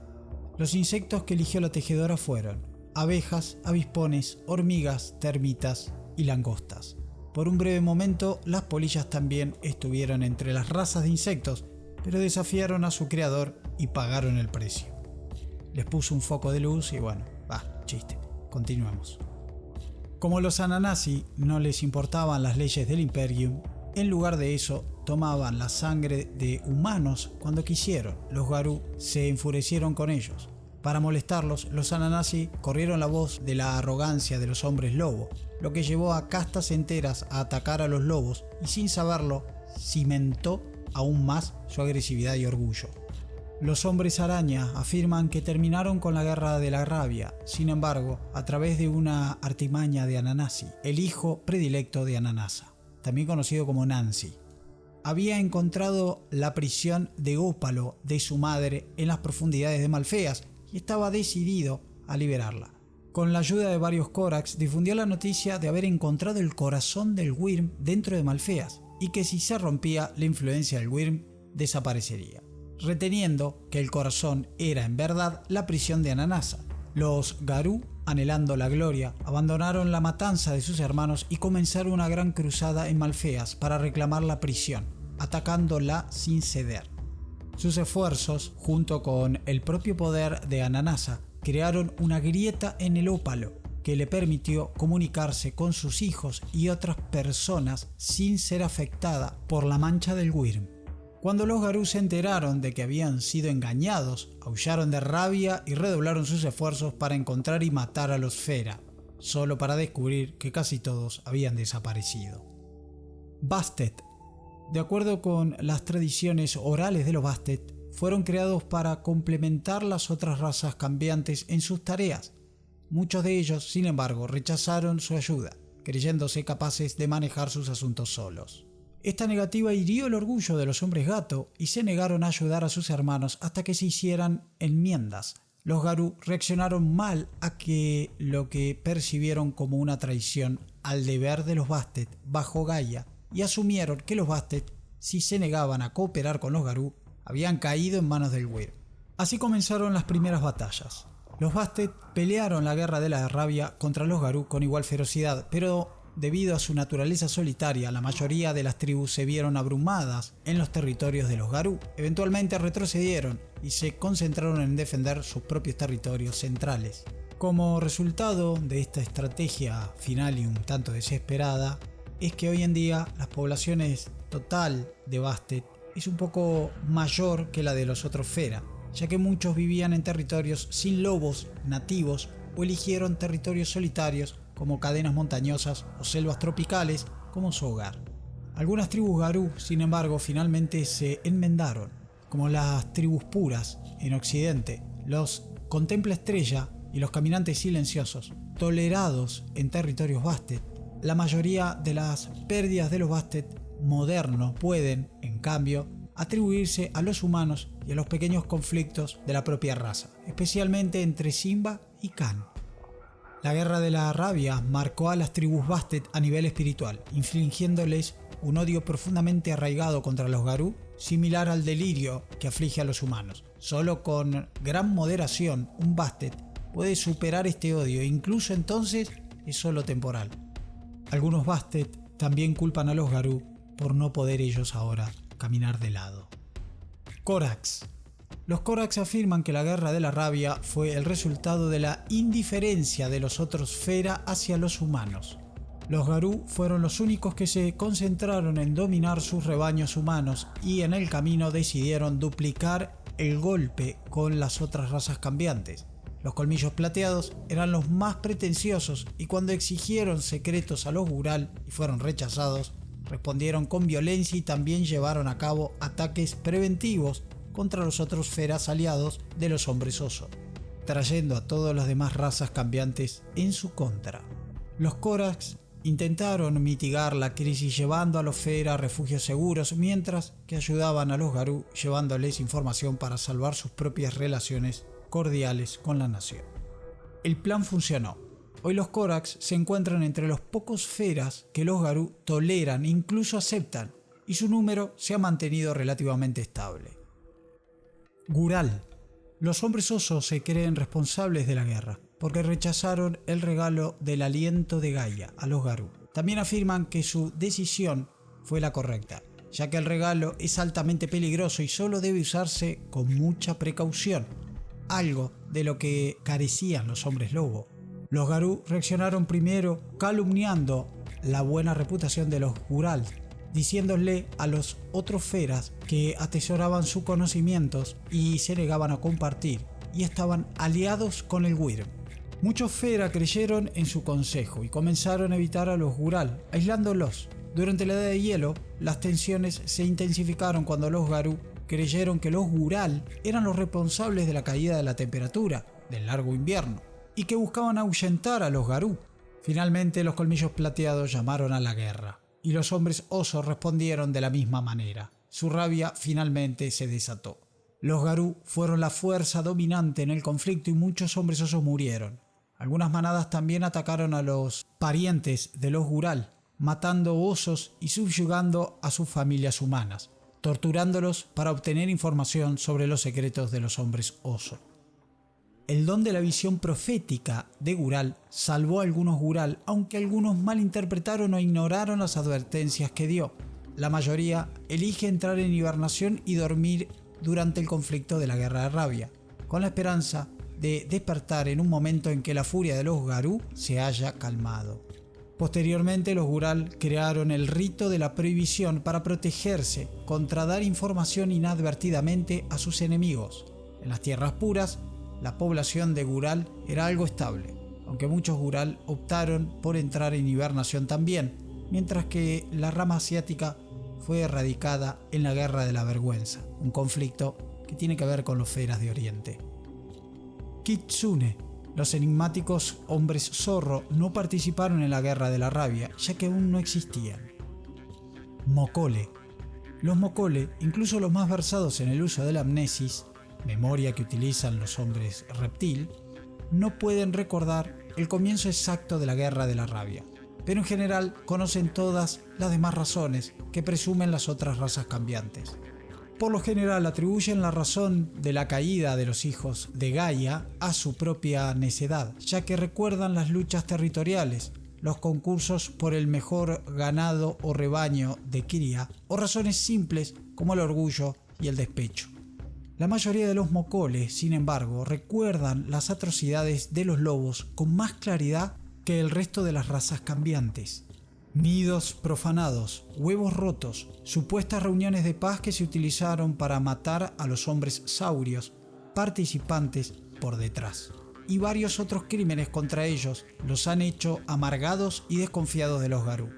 los insectos que eligió la Tejedora fueron abejas, avispones, hormigas, termitas y langostas. Por un breve momento, las polillas también estuvieron entre las razas de insectos, pero desafiaron a su creador y pagaron el precio. Les puso un foco de luz y bueno, chiste. Continuemos. Como los Ananasi no les importaban las leyes del Imperium, en lugar de eso tomaban la sangre de humanos cuando quisieron. Los Garú se enfurecieron con ellos. Para molestarlos, los Ananasi corrieron la voz de la arrogancia de los hombres lobo, lo que llevó a castas enteras a atacar a los lobos y, sin saberlo, cimentó aún más su agresividad y orgullo. Los hombres araña afirman que terminaron con la guerra de la rabia, sin embargo, a través de una artimaña de Ananasi, el hijo predilecto de Ananasa, también conocido como Nancy. Había encontrado la prisión de ópalo de su madre en las profundidades de Malfeas y estaba decidido a liberarla. Con la ayuda de varios Corax, difundió la noticia de haber encontrado el corazón del Wyrm dentro de Malfeas y que si se rompía, la influencia del Wyrm desaparecería, reteniendo que el corazón era en verdad la prisión de Ananasa. Los Garú, anhelando la gloria, abandonaron la matanza de sus hermanos y comenzaron una gran cruzada en Malfeas para reclamar la prisión, atacándola sin ceder. Sus esfuerzos, junto con el propio poder de Ananasa, crearon una grieta en el ópalo que le permitió comunicarse con sus hijos y otras personas sin ser afectada por la mancha del Wyrm. Cuando los Garú se enteraron de que habían sido engañados, aullaron de rabia y redoblaron sus esfuerzos para encontrar y matar a los Fera, solo para descubrir que casi todos habían desaparecido. Bastet. De acuerdo con las tradiciones orales de los Bastet, fueron creados para complementar las otras razas cambiantes en sus tareas. Muchos de ellos, sin embargo, rechazaron su ayuda, creyéndose capaces de manejar sus asuntos solos. Esta negativa hirió el orgullo de los hombres gato y se negaron a ayudar a sus hermanos hasta que se hicieran enmiendas los Garú reaccionaron mal a lo que percibieron como una traición al deber de los Bastet bajo Gaia y asumieron que los Bastet, si se negaban a cooperar con los Garú, habían caído en manos del Wyrm. Así comenzaron las primeras batallas. Los Bastet pelearon la Guerra de la Rabia contra los Garú con igual ferocidad, pero debido a su naturaleza solitaria, la mayoría de las tribus se vieron abrumadas en los territorios de los Garú. Eventualmente retrocedieron y se concentraron en defender sus propios territorios centrales. Como resultado de esta estrategia final y un tanto desesperada, es que hoy en día las poblaciones total de Bastet es un poco mayor que la de los otros Fera, ya que muchos vivían en territorios sin lobos nativos o eligieron territorios solitarios como cadenas montañosas o selvas tropicales como su hogar. Algunas tribus Garú, sin embargo, finalmente se enmendaron, como las tribus puras en Occidente, los Contempla Estrella y los Caminantes Silenciosos, tolerados en territorios Bastet. La mayoría de las pérdidas de los Bastet modernos pueden, en cambio, atribuirse a los humanos y a los pequeños conflictos de la propia raza, especialmente entre Simba y Khan. La Guerra de la Rabia marcó a las tribus Bastet a nivel espiritual, infligiéndoles un odio profundamente arraigado contra los Garú, similar al delirio que aflige a los humanos. Solo con gran moderación un Bastet puede superar este odio e incluso entonces es solo temporal. Algunos Bastet también culpan a los Garú por no poder ellos ahora caminar de lado. Corax. Los Corax afirman que la Guerra de la Rabia fue el resultado de la indiferencia de los otros Fera hacia los humanos. Los Garú fueron los únicos que se concentraron en dominar sus rebaños humanos y en el camino decidieron duplicar el golpe con las otras razas cambiantes. Los Colmillos Plateados eran los más pretenciosos y cuando exigieron secretos a los Gural y fueron rechazados, respondieron con violencia y también llevaron a cabo ataques preventivos contra los otros feras aliados de los Hombres Oso, trayendo a todas las demás razas cambiantes en su contra. Los Corax intentaron mitigar la crisis llevando a los Fera a refugios seguros, mientras que ayudaban a los Garú llevándoles información para salvar sus propias relaciones cordiales con la nación. El plan funcionó. Hoy los Corax se encuentran entre los pocos Feras que los Garú toleran e incluso aceptan, y su número se ha mantenido relativamente estable. Gural. Los Hombres Oso se creen responsables de la guerra, porque rechazaron el regalo del aliento de Gaia a los Garú. También afirman que su decisión fue la correcta, ya que el regalo es altamente peligroso y solo debe usarse con mucha precaución, algo de lo que carecían los Hombres Lobo. Los Garú reaccionaron primero calumniando la buena reputación de los Gural, diciéndole a los otros Feras que atesoraban sus conocimientos y se negaban a compartir, y estaban aliados con el Wyrm. Muchos Fera creyeron en su consejo y comenzaron a evitar a los Gural, aislándolos. Durante la Edad de Hielo, las tensiones se intensificaron cuando los Garú creyeron que los Gural eran los responsables de la caída de la temperatura, del largo invierno, y que buscaban ahuyentar a los Garú. Finalmente, los Colmillos Plateados llamaron a la guerra, y los Hombres Oso respondieron de la misma manera. Su rabia finalmente se desató. Los Garú fueron la fuerza dominante en el conflicto y muchos Hombres Osos murieron. Algunas manadas también atacaron a los parientes de los Gural, matando osos y subyugando a sus familias humanas, torturándolos para obtener información sobre los secretos de los Hombres Oso. El don de la visión profética de Gural salvó a algunos Gural, aunque algunos malinterpretaron o ignoraron las advertencias que dio. La mayoría elige entrar en hibernación y dormir durante el conflicto de la Guerra de Rabia, con la esperanza de despertar en un momento en que la furia de los Garú se haya calmado. Posteriormente, los Gural crearon el rito de la prohibición para protegerse contra dar información inadvertidamente a sus enemigos. En las tierras puras, la población de Gural era algo estable, aunque muchos Gural optaron por entrar en hibernación también, mientras que la rama asiática fue erradicada en la Guerra de la Vergüenza, un conflicto que tiene que ver con los Feras de Oriente. Kitsune. Los enigmáticos hombres zorro no participaron en la Guerra de la Rabia, ya que aún no existían. Mokole. Los Mokole, incluso los más versados en el uso de la amnesis, memoria que utilizan los hombres reptil, no pueden recordar el comienzo exacto de la Guerra de la Rabia, pero en general conocen todas las demás razones que presumen las otras razas cambiantes. Por lo general atribuyen la razón de la caída de los hijos de Gaia a su propia necedad, ya que recuerdan las luchas territoriales, los concursos por el mejor ganado o rebaño de cría, o razones simples como el orgullo y el despecho. La mayoría de los mocoles, sin embargo, recuerdan las atrocidades de los lobos con más claridad que el resto de las razas cambiantes. Nidos profanados, huevos rotos, supuestas reuniones de paz que se utilizaron para matar a los hombres saurios, participantes por detrás. Y varios otros crímenes contra ellos los han hecho amargados y desconfiados de los Garú.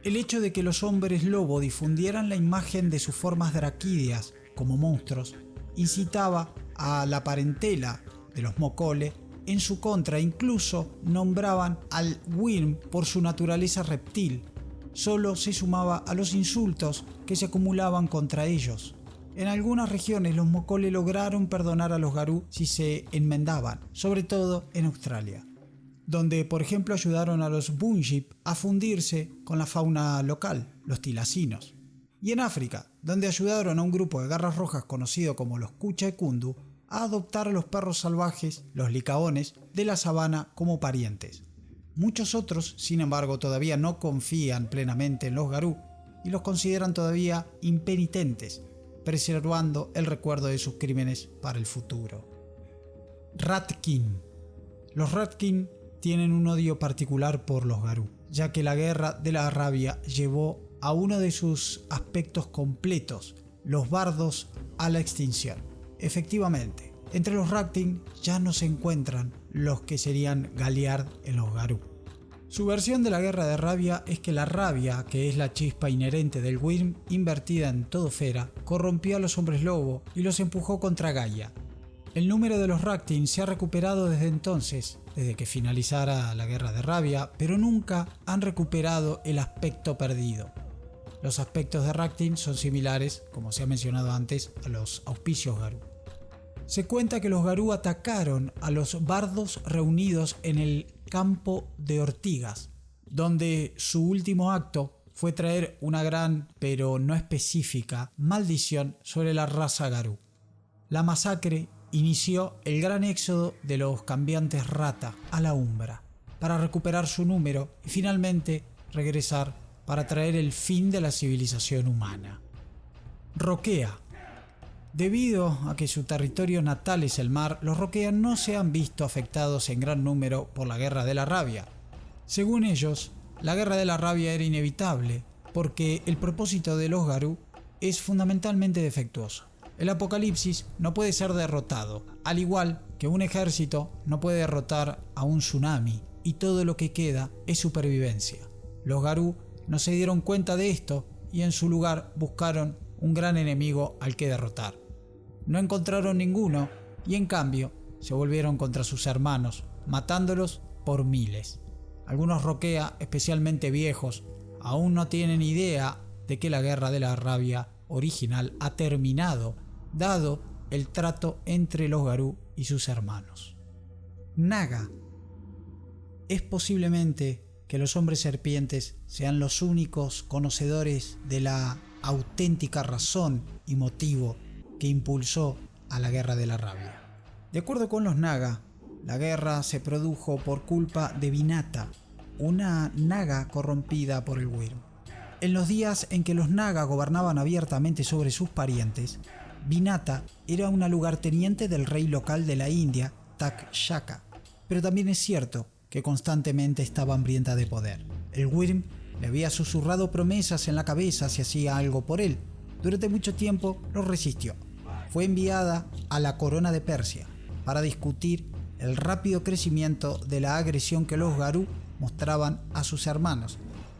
El hecho de que los hombres lobo difundieran la imagen de sus formas draquídeas como monstruos incitaba a la parentela de los mocole en su contra, incluso nombraban al Wyrm por su naturaleza reptil. Solo se sumaba a los insultos que se acumulaban contra ellos. En algunas regiones los mocole lograron perdonar a los Garú si se enmendaban, sobre todo en Australia, donde por ejemplo ayudaron a los Bunjip a fundirse con la fauna local, los tilacinos. Y en África, donde ayudaron a un grupo de garras rojas conocido como los Kucha-Ekundu a adoptar a los perros salvajes, los licaones, de la sabana como parientes. Muchos otros, sin embargo, todavía no confían plenamente en los Garú y los consideran todavía impenitentes, preservando el recuerdo de sus crímenes para el futuro. Ratkin. Los Ratkin tienen un odio particular por los Garú, ya que la Guerra de la Rabia llevó a uno de sus aspectos completos, los bardos, a la extinción. Efectivamente, entre los Ratkin ya no se encuentran los que serían Galiard en los Garú. Su versión de la Guerra de Rabia es que la rabia, que es la chispa inherente del Wyrm invertida en todo Fera, corrompió a los hombres lobo y los empujó contra Gaia. El número de los Ratkin se ha recuperado desde entonces, desde que finalizara la Guerra de Rabia, pero nunca han recuperado el aspecto perdido. Los aspectos de Ratkin son similares, como se ha mencionado antes, a los auspicios Garú. Se cuenta que los Garú atacaron a los bardos reunidos en el campo de Ortigas, donde su último acto fue traer una gran, pero no específica, maldición sobre la raza Garú. La masacre inició el gran éxodo de los cambiantes Rata a la Umbra, para recuperar su número y finalmente regresar para traer el fin de la civilización humana. Roquea. Debido a que su territorio natal es el mar, los Roquea no se han visto afectados en gran número por la Guerra de la Rabia. Según ellos, la Guerra de la Rabia era inevitable porque el propósito de los Garú es fundamentalmente defectuoso. El apocalipsis no puede ser derrotado, al igual que un ejército no puede derrotar a un tsunami, y todo lo que queda es supervivencia. Los Garú no se dieron cuenta de esto y en su lugar buscaron un gran enemigo al que derrotar. No encontraron ninguno y en cambio se volvieron contra sus hermanos, matándolos por miles. Algunos Roquea, especialmente viejos, aún no tienen idea de que la Guerra de la Rabia original ha terminado, dado el trato entre los Garú y sus hermanos. Naga. Es posiblemente que los hombres serpientes sean los únicos conocedores de la auténtica razón y motivo que impulsó a la Guerra de la Rabia. De acuerdo con los Naga, la guerra se produjo por culpa de Vinata, una Naga corrompida por el Wyrm. En los días en que los Naga gobernaban abiertamente sobre sus parientes, Vinata era una lugarteniente del rey local de la India, Takshaka, pero también es cierto que constantemente estaba hambrienta de poder. El Wyrm le había susurrado promesas en la cabeza si hacía algo por él. Durante mucho tiempo lo resistió. Fue enviada a la corona de Persia para discutir el rápido crecimiento de la agresión que los Garú mostraban a sus hermanos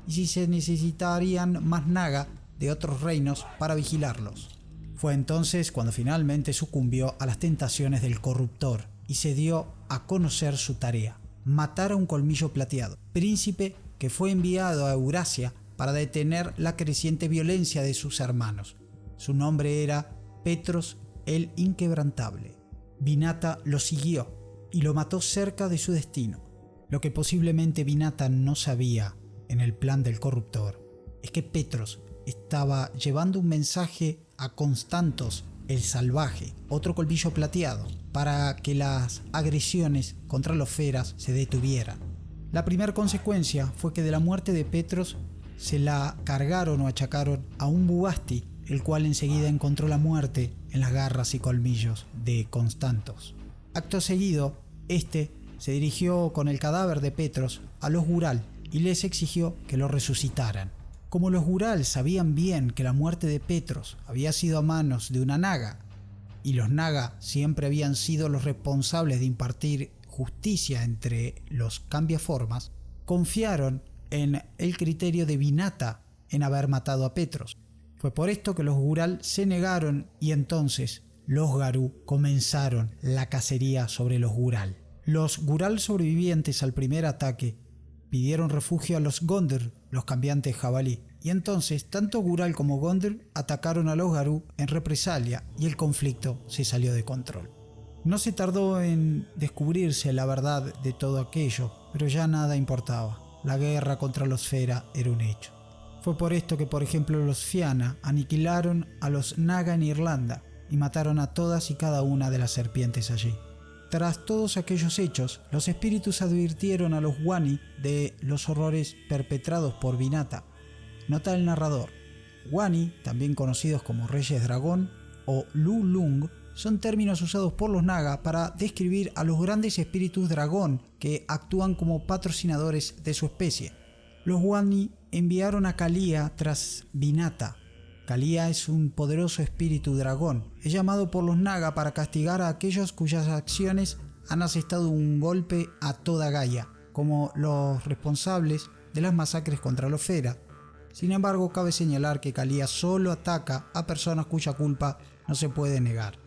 y si se necesitarían más Naga de otros reinos para vigilarlos. Fue entonces cuando finalmente sucumbió a las tentaciones del corruptor y se dio a conocer su tarea: matar a un colmillo plateado, príncipe que fue enviado a Eurasia para detener la creciente violencia de sus hermanos. Su nombre era Petros el Inquebrantable. Vinata lo siguió y lo mató cerca de su destino. Lo que posiblemente Vinata no sabía en el plan del corruptor es que Petros estaba llevando un mensaje a Constantos el Salvaje, otro colmillo plateado, para que las agresiones contra los feras se detuvieran. La primera consecuencia fue que de la muerte de Petros se la cargaron o achacaron a un Bubasti, el cual enseguida encontró la muerte en las garras y colmillos de Constantos. Acto seguido, este se dirigió con el cadáver de Petros a los Gural y les exigió que lo resucitaran. Como los Gural sabían bien que la muerte de Petros había sido a manos de una naga, y los naga siempre habían sido los responsables de impartir justicia entre los cambiaformas, confiaron en el criterio de Vinata en haber matado a Petros. Fue por esto que los Gural se negaron y entonces los Garú comenzaron la cacería sobre los Gural. Los Gural sobrevivientes al primer ataque pidieron refugio a los Gondr, los cambiantes jabalí, y entonces tanto Gural como Gondr atacaron a los Garú en represalia y el conflicto se salió de control. No se tardó en descubrirse la verdad de todo aquello, pero ya nada importaba. La guerra contra los Fera era un hecho. Fue por esto que, por ejemplo, los Fianna aniquilaron a los Naga en Irlanda y mataron a todas y cada una de las serpientes allí. Tras todos aquellos hechos, los espíritus advirtieron a los Wani de los horrores perpetrados por Vinata. Nota el narrador: Wani, también conocidos como Reyes Dragón o Lu Lung, son términos usados por los Naga para describir a los grandes espíritus dragón que actúan como patrocinadores de su especie. Los Wani enviaron a Kalia tras Vinata. Kalia es un poderoso espíritu dragón. Es llamado por los Naga para castigar a aquellos cuyas acciones han asestado un golpe a toda Gaia, como los responsables de las masacres contra los Fera. Sin embargo, cabe señalar que Kalia solo ataca a personas cuya culpa no se puede negar.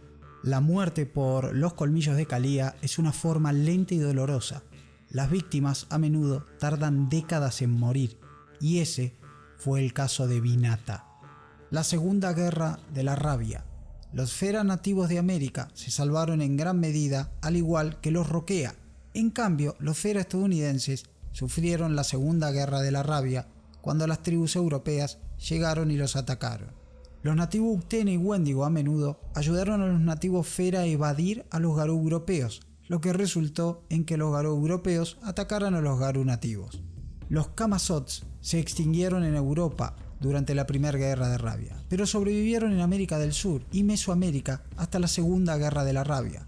La muerte por los colmillos de Kalia es una forma lenta y dolorosa. Las víctimas a menudo tardan décadas en morir, y ese fue el caso de Vinata. La Segunda Guerra de la Rabia. Los Fera nativos de América se salvaron en gran medida, al igual que los Roquea. En cambio, los Fera estadounidenses sufrieron la Segunda Guerra de la Rabia cuando las tribus europeas llegaron y los atacaron. Los nativos Uktena y Wendigo a menudo ayudaron a los nativos Fera a evadir a los Garú europeos, lo que resultó en que los Garú europeos atacaran a los Garú nativos. Los Kamazots se extinguieron en Europa durante la Primera Guerra de Rabia, pero sobrevivieron en América del Sur y Mesoamérica hasta la Segunda Guerra de la Rabia.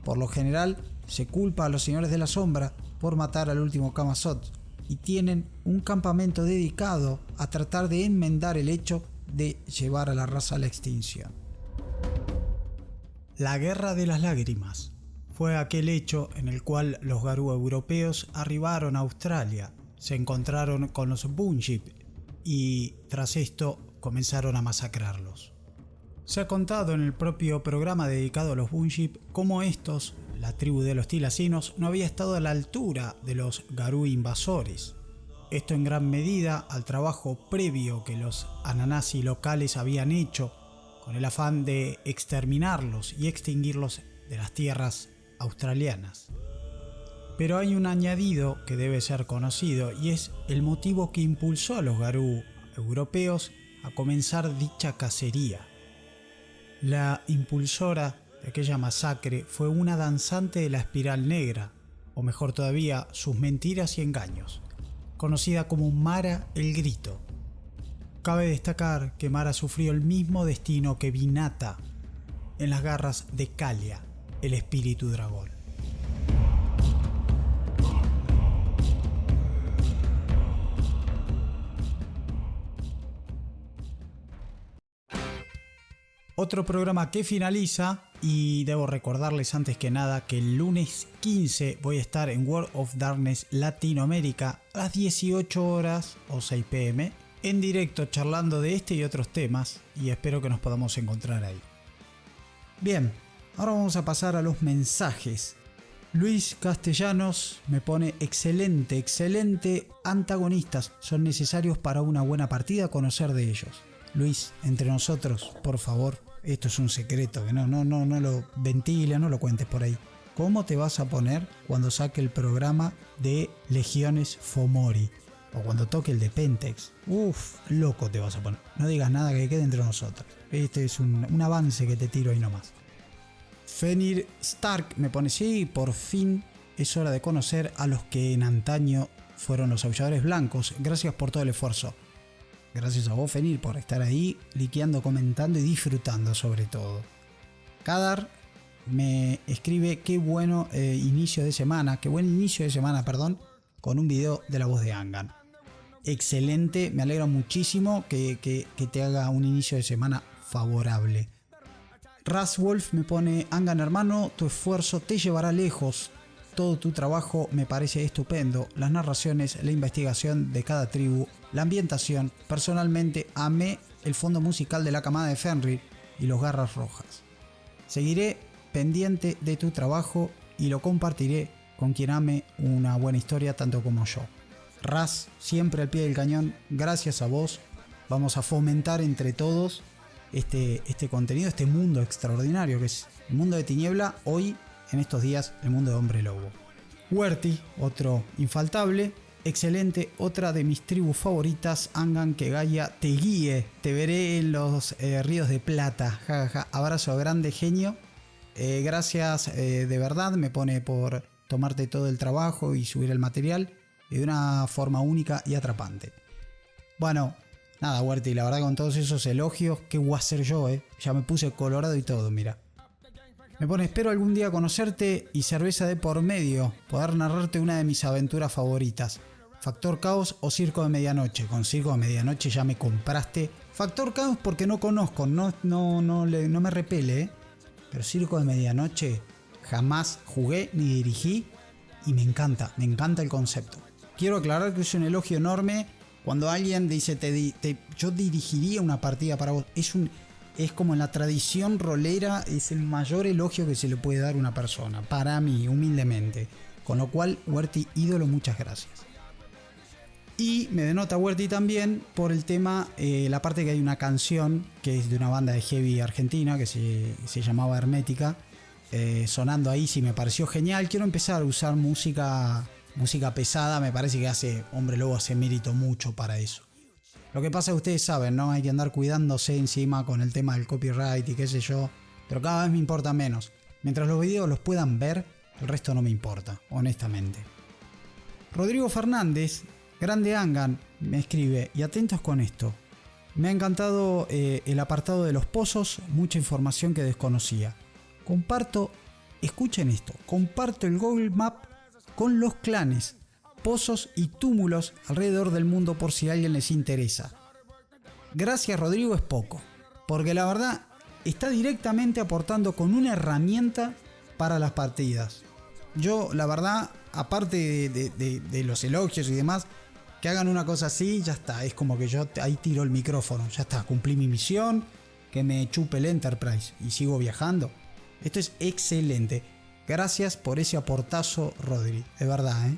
Por lo general, se culpa a los Señores de la Sombra por matar al último Kamazot, y tienen un campamento dedicado a tratar de enmendar el hecho de llevar a la raza a la extinción. La Guerra de las Lágrimas fue aquel hecho en el cual los Garú europeos arribaron a Australia, se encontraron con los Bunjip y tras esto comenzaron a masacrarlos. Se ha contado en el propio programa dedicado a los Bunjip cómo estos, la tribu de los Tilasinos, no había estado a la altura de los Garú invasores. Esto en gran medida al trabajo previo que los Ananasi locales habían hecho con el afán de exterminarlos y extinguirlos de las tierras australianas. Pero hay un añadido que debe ser conocido y es el motivo que impulsó a los Garú europeos a comenzar dicha cacería. La impulsora de aquella masacre fue una danzante de la espiral negra, o mejor todavía, sus mentiras y engaños, conocida como Mara el Grito. Cabe destacar que Mara sufrió el mismo destino que Vinata en las garras de Kalia, el espíritu dragón. Otro programa que finaliza, y debo recordarles antes que nada que el lunes 15 voy a estar en World of Darkness Latinoamérica a las 18 horas o 6 pm en directo charlando de este y otros temas, y espero que nos podamos encontrar ahí. Bien, ahora vamos a pasar a los mensajes. Luis Castellanos me pone excelente antagonistas, son necesarios para una buena partida conocer de ellos. Luis, entre nosotros, por favor, esto es un secreto, que no lo ventiles, no lo cuentes por ahí. ¿Cómo te vas a poner cuando saque el programa de Legiones Fomori? O cuando toque el de Pentex. Uf, loco te vas a poner. No digas nada, que quede entre nosotros. Este es un avance que te tiro ahí nomás. Fenrir Stark me pone, sí, por fin es hora de conocer a los que en antaño fueron los aulladores blancos. Gracias por todo el esfuerzo. Gracias a vos, Fenrir, por estar ahí, liqueando, comentando y disfrutando sobre todo. Kadar me escribe, qué buen inicio de semana, con un video de la voz de Angan. Excelente, me alegra muchísimo que te haga un inicio de semana favorable. Raswolf me pone, Angan hermano, tu esfuerzo te llevará lejos. Todo tu trabajo me parece estupendo. Las narraciones, la investigación de cada tribu, la ambientación. Personalmente amé el fondo musical de la camada de Fenrir y los Garras Rojas. Seguiré pendiente de tu trabajo y lo compartiré con quien ame una buena historia tanto como yo. Raz, siempre al pie del cañón, gracias a vos. Vamos a fomentar entre todos este contenido, este mundo extraordinario que es el mundo de Tiniebla, hoy, en estos días, el mundo de Hombre Lobo. Huerti, otro infaltable, excelente, otra de mis tribus favoritas. Angan, que Gaia te guíe, te veré en los ríos de plata. Ja, ja, ja. Abrazo grande, genio. Gracias de verdad, me pone por tomarte todo el trabajo y subir el material de una forma única y atrapante. Bueno, nada, Huerti, la verdad, con todos esos elogios, ¿qué voy a hacer yo? Ya me puse colorado y todo, mira. Me pone, espero algún día conocerte y cerveza de por medio, poder narrarte una de mis aventuras favoritas. Factor Caos o Circo de Medianoche. Con Circo de Medianoche ya me compraste. Factor Caos porque no conozco, no me repele, pero Circo de Medianoche jamás jugué ni dirigí y me encanta el concepto. Quiero aclarar que es un elogio enorme cuando alguien dice yo dirigiría una partida para vos. Es como en la tradición rolera, es el mayor elogio que se le puede dar a una persona, para mí, humildemente. Con lo cual, Huerti, ídolo, muchas gracias. Y me denota Huerti también por el tema, la parte que hay una canción que es de una banda de heavy argentina que se llamaba Hermética, sonando ahí, sí, me pareció genial. Quiero empezar a usar música pesada, me parece que Hombre Lobo hace mérito mucho para eso. Lo que pasa es que ustedes saben, ¿no? Hay que andar cuidándose encima con el tema del copyright y qué sé yo, pero cada vez me importa menos. Mientras los videos los puedan ver, el resto no me importa, honestamente. Rodrigo Fernández, grande Angan, me escribe, y atentos con esto. Me ha encantado el apartado de los pozos, mucha información que desconocía. Escuchen esto, comparto el Google Map con los clanes, pozos y túmulos alrededor del mundo por si a alguien les interesa. Gracias, Rodrigo, es poco, porque la verdad está directamente aportando con una herramienta para las partidas. Yo, la verdad, aparte de los elogios y demás, que hagan una cosa así, ya está, es como que yo ahí tiro el micrófono, ya está, cumplí mi misión, que me chupe el Enterprise y sigo viajando. Esto es excelente. Gracias por ese aportazo, Rodri, de verdad,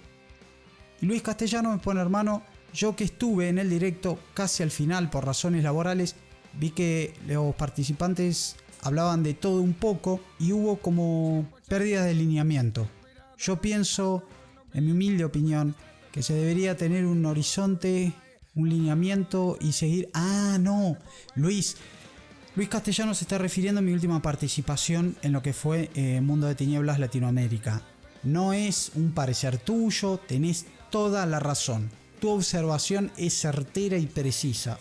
Y Luis Castellano me pone, hermano, yo que estuve en el directo casi al final por razones laborales, vi que los participantes hablaban de todo un poco y hubo como pérdida de lineamiento. Yo pienso, en mi humilde opinión, que se debería tener un horizonte, un lineamiento y seguir... Ah, no, Luis Castellano se está refiriendo a mi última participación en lo que fue Mundo de Tinieblas Latinoamérica. No es un parecer tuyo, tenés toda la razón. Tu observación es certera y precisa.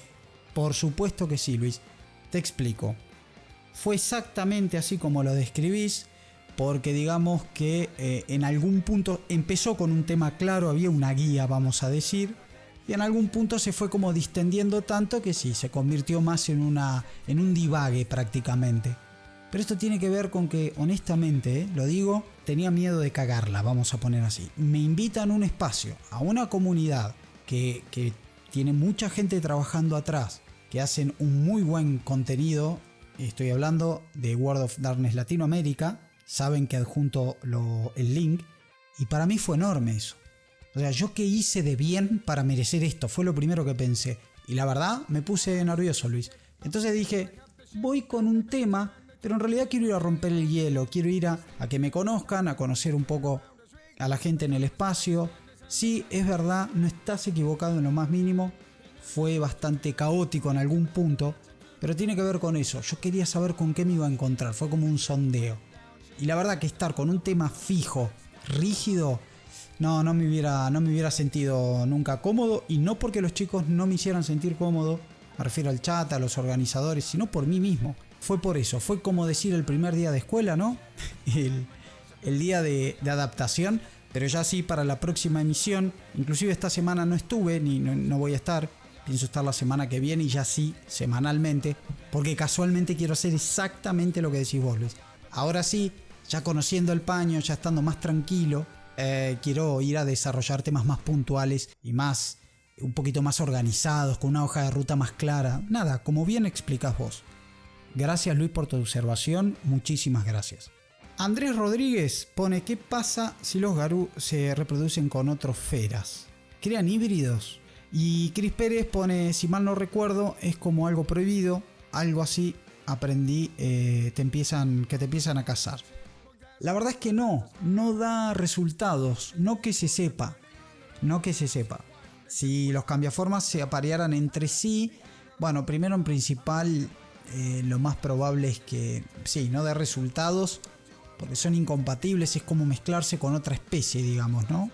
Por supuesto que sí, Luis. Te explico. Fue exactamente así como lo describís, porque digamos que en algún punto empezó con un tema claro, había una guía, vamos a decir, y en algún punto se fue como distendiendo tanto que sí, se convirtió más en un divague prácticamente. Pero esto tiene que ver con que, honestamente, lo digo, tenía miedo de cagarla, vamos a poner así. Me invitan a un espacio, a una comunidad que tiene mucha gente trabajando atrás, que hacen un muy buen contenido. Estoy hablando de World of Darkness Latinoamérica, saben que adjunto el link, y para mí fue enorme eso. O sea, ¿yo qué hice de bien para merecer esto? Fue lo primero que pensé. Y la verdad, me puse nervioso, Luis. Entonces dije, voy con un tema, pero en realidad quiero ir a romper el hielo, quiero ir a que me conozcan, a conocer un poco a la gente en el espacio. Sí, es verdad, no estás equivocado en lo más mínimo, fue bastante caótico en algún punto, pero tiene que ver con eso. Yo quería saber con qué me iba a encontrar, fue como un sondeo. Y la verdad que estar con un tema fijo, rígido, no me hubiera sentido nunca cómodo, y no porque los chicos no me hicieran sentir cómodo, me refiero al chat, a los organizadores, sino por mí mismo. Fue por eso, fue como decir el primer día de escuela, ¿no? El día de adaptación, pero ya sí para la próxima emisión. Inclusive esta semana no estuve, no voy a estar, pienso estar la semana que viene y ya sí, semanalmente, porque casualmente quiero hacer exactamente lo que decís vos, Luis. Ahora sí, ya conociendo el paño, ya estando más tranquilo, quiero ir a desarrollar temas más puntuales y un poquito más organizados, con una hoja de ruta más clara. Nada, como bien explicás vos. Gracias, Luis, por tu observación, muchísimas gracias. Andrés Rodríguez pone: ¿qué pasa si los Garú se reproducen con otros feras? ¿Crean híbridos? Y Cris Pérez pone: si mal no recuerdo, es como algo prohibido, algo así aprendí, que te empiezan a cazar. La verdad es que no da resultados, no que se sepa. Si los cambiaformas se aparearan entre sí, bueno, primero en principal, lo más probable es que sí, no dé resultados, porque son incompatibles, es como mezclarse con otra especie, digamos, ¿no?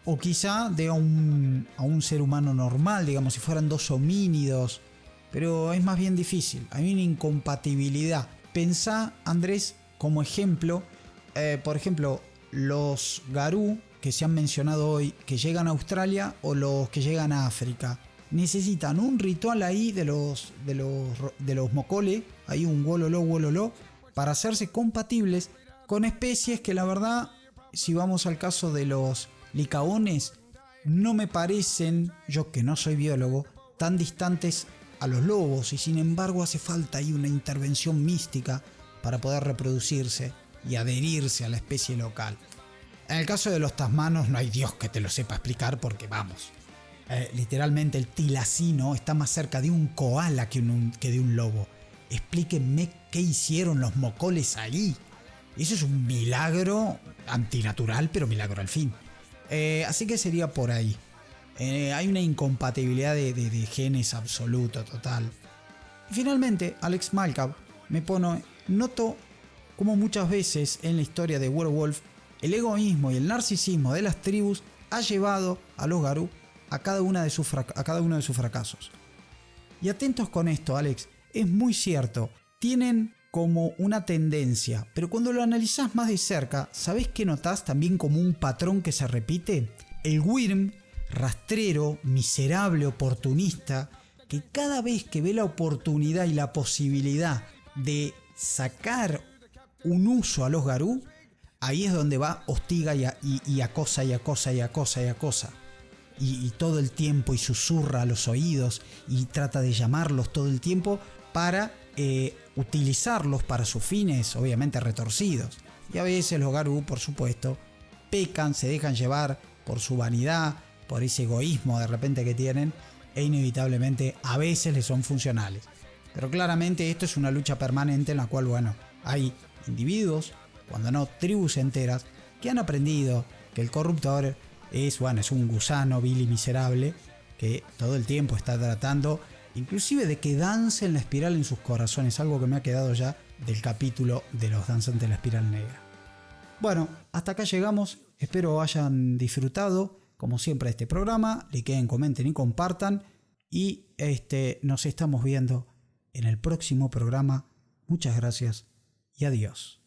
O quizá de a un ser humano normal, digamos, si fueran dos homínidos, pero es más bien difícil, hay una incompatibilidad. Pensá, Andrés, como ejemplo, por ejemplo, los Garú que se han mencionado hoy, que llegan a Australia, o los que llegan a África, necesitan un ritual ahí de los Mokole, hay un wololo, para hacerse compatibles con especies que, la verdad, si vamos al caso de los licaones, no me parecen, yo que no soy biólogo, tan distantes a los lobos, y sin embargo hace falta ahí una intervención mística para poder reproducirse y adherirse a la especie local. En el caso de los tasmanos no hay Dios que te lo sepa explicar, porque vamos, literalmente el tilacino está más cerca de un koala que de un lobo. Explíquenme qué hicieron los mocoles ahí. Eso es un milagro antinatural, pero milagro al fin. Así que sería por ahí. Hay una incompatibilidad de genes absoluto, total. Y finalmente, Alex Malcab me pone: noto como muchas veces en la historia de Werewolf, el egoísmo y el narcisismo de las tribus ha llevado a los Garú a cada uno de sus fracasos. Y atentos con esto, Alex, es muy cierto, tienen como una tendencia, pero cuando lo analizás más de cerca, ¿sabés qué notás también como un patrón que se repite? El Wyrm, rastrero, miserable, oportunista, que cada vez que ve la oportunidad y la posibilidad de sacar un uso a los Garú, ahí es donde va, hostiga y acosa. Y todo el tiempo, y susurra a los oídos y trata de llamarlos todo el tiempo para utilizarlos para sus fines, obviamente retorcidos. Y a veces los Garú, por supuesto, pecan, se dejan llevar por su vanidad, por ese egoísmo de repente que tienen, e inevitablemente a veces les son funcionales. Pero claramente esto es una lucha permanente en la cual, bueno, hay individuos, cuando no tribus enteras, que han aprendido que el corruptor es un gusano vil y miserable que todo el tiempo está tratando inclusive de que dancen la espiral en sus corazones, algo que me ha quedado ya del capítulo de los danzantes de la espiral negra. Bueno, hasta acá llegamos, espero hayan disfrutado como siempre este programa, liken, comenten y compartan, y nos estamos viendo en el próximo programa. Muchas gracias y adiós.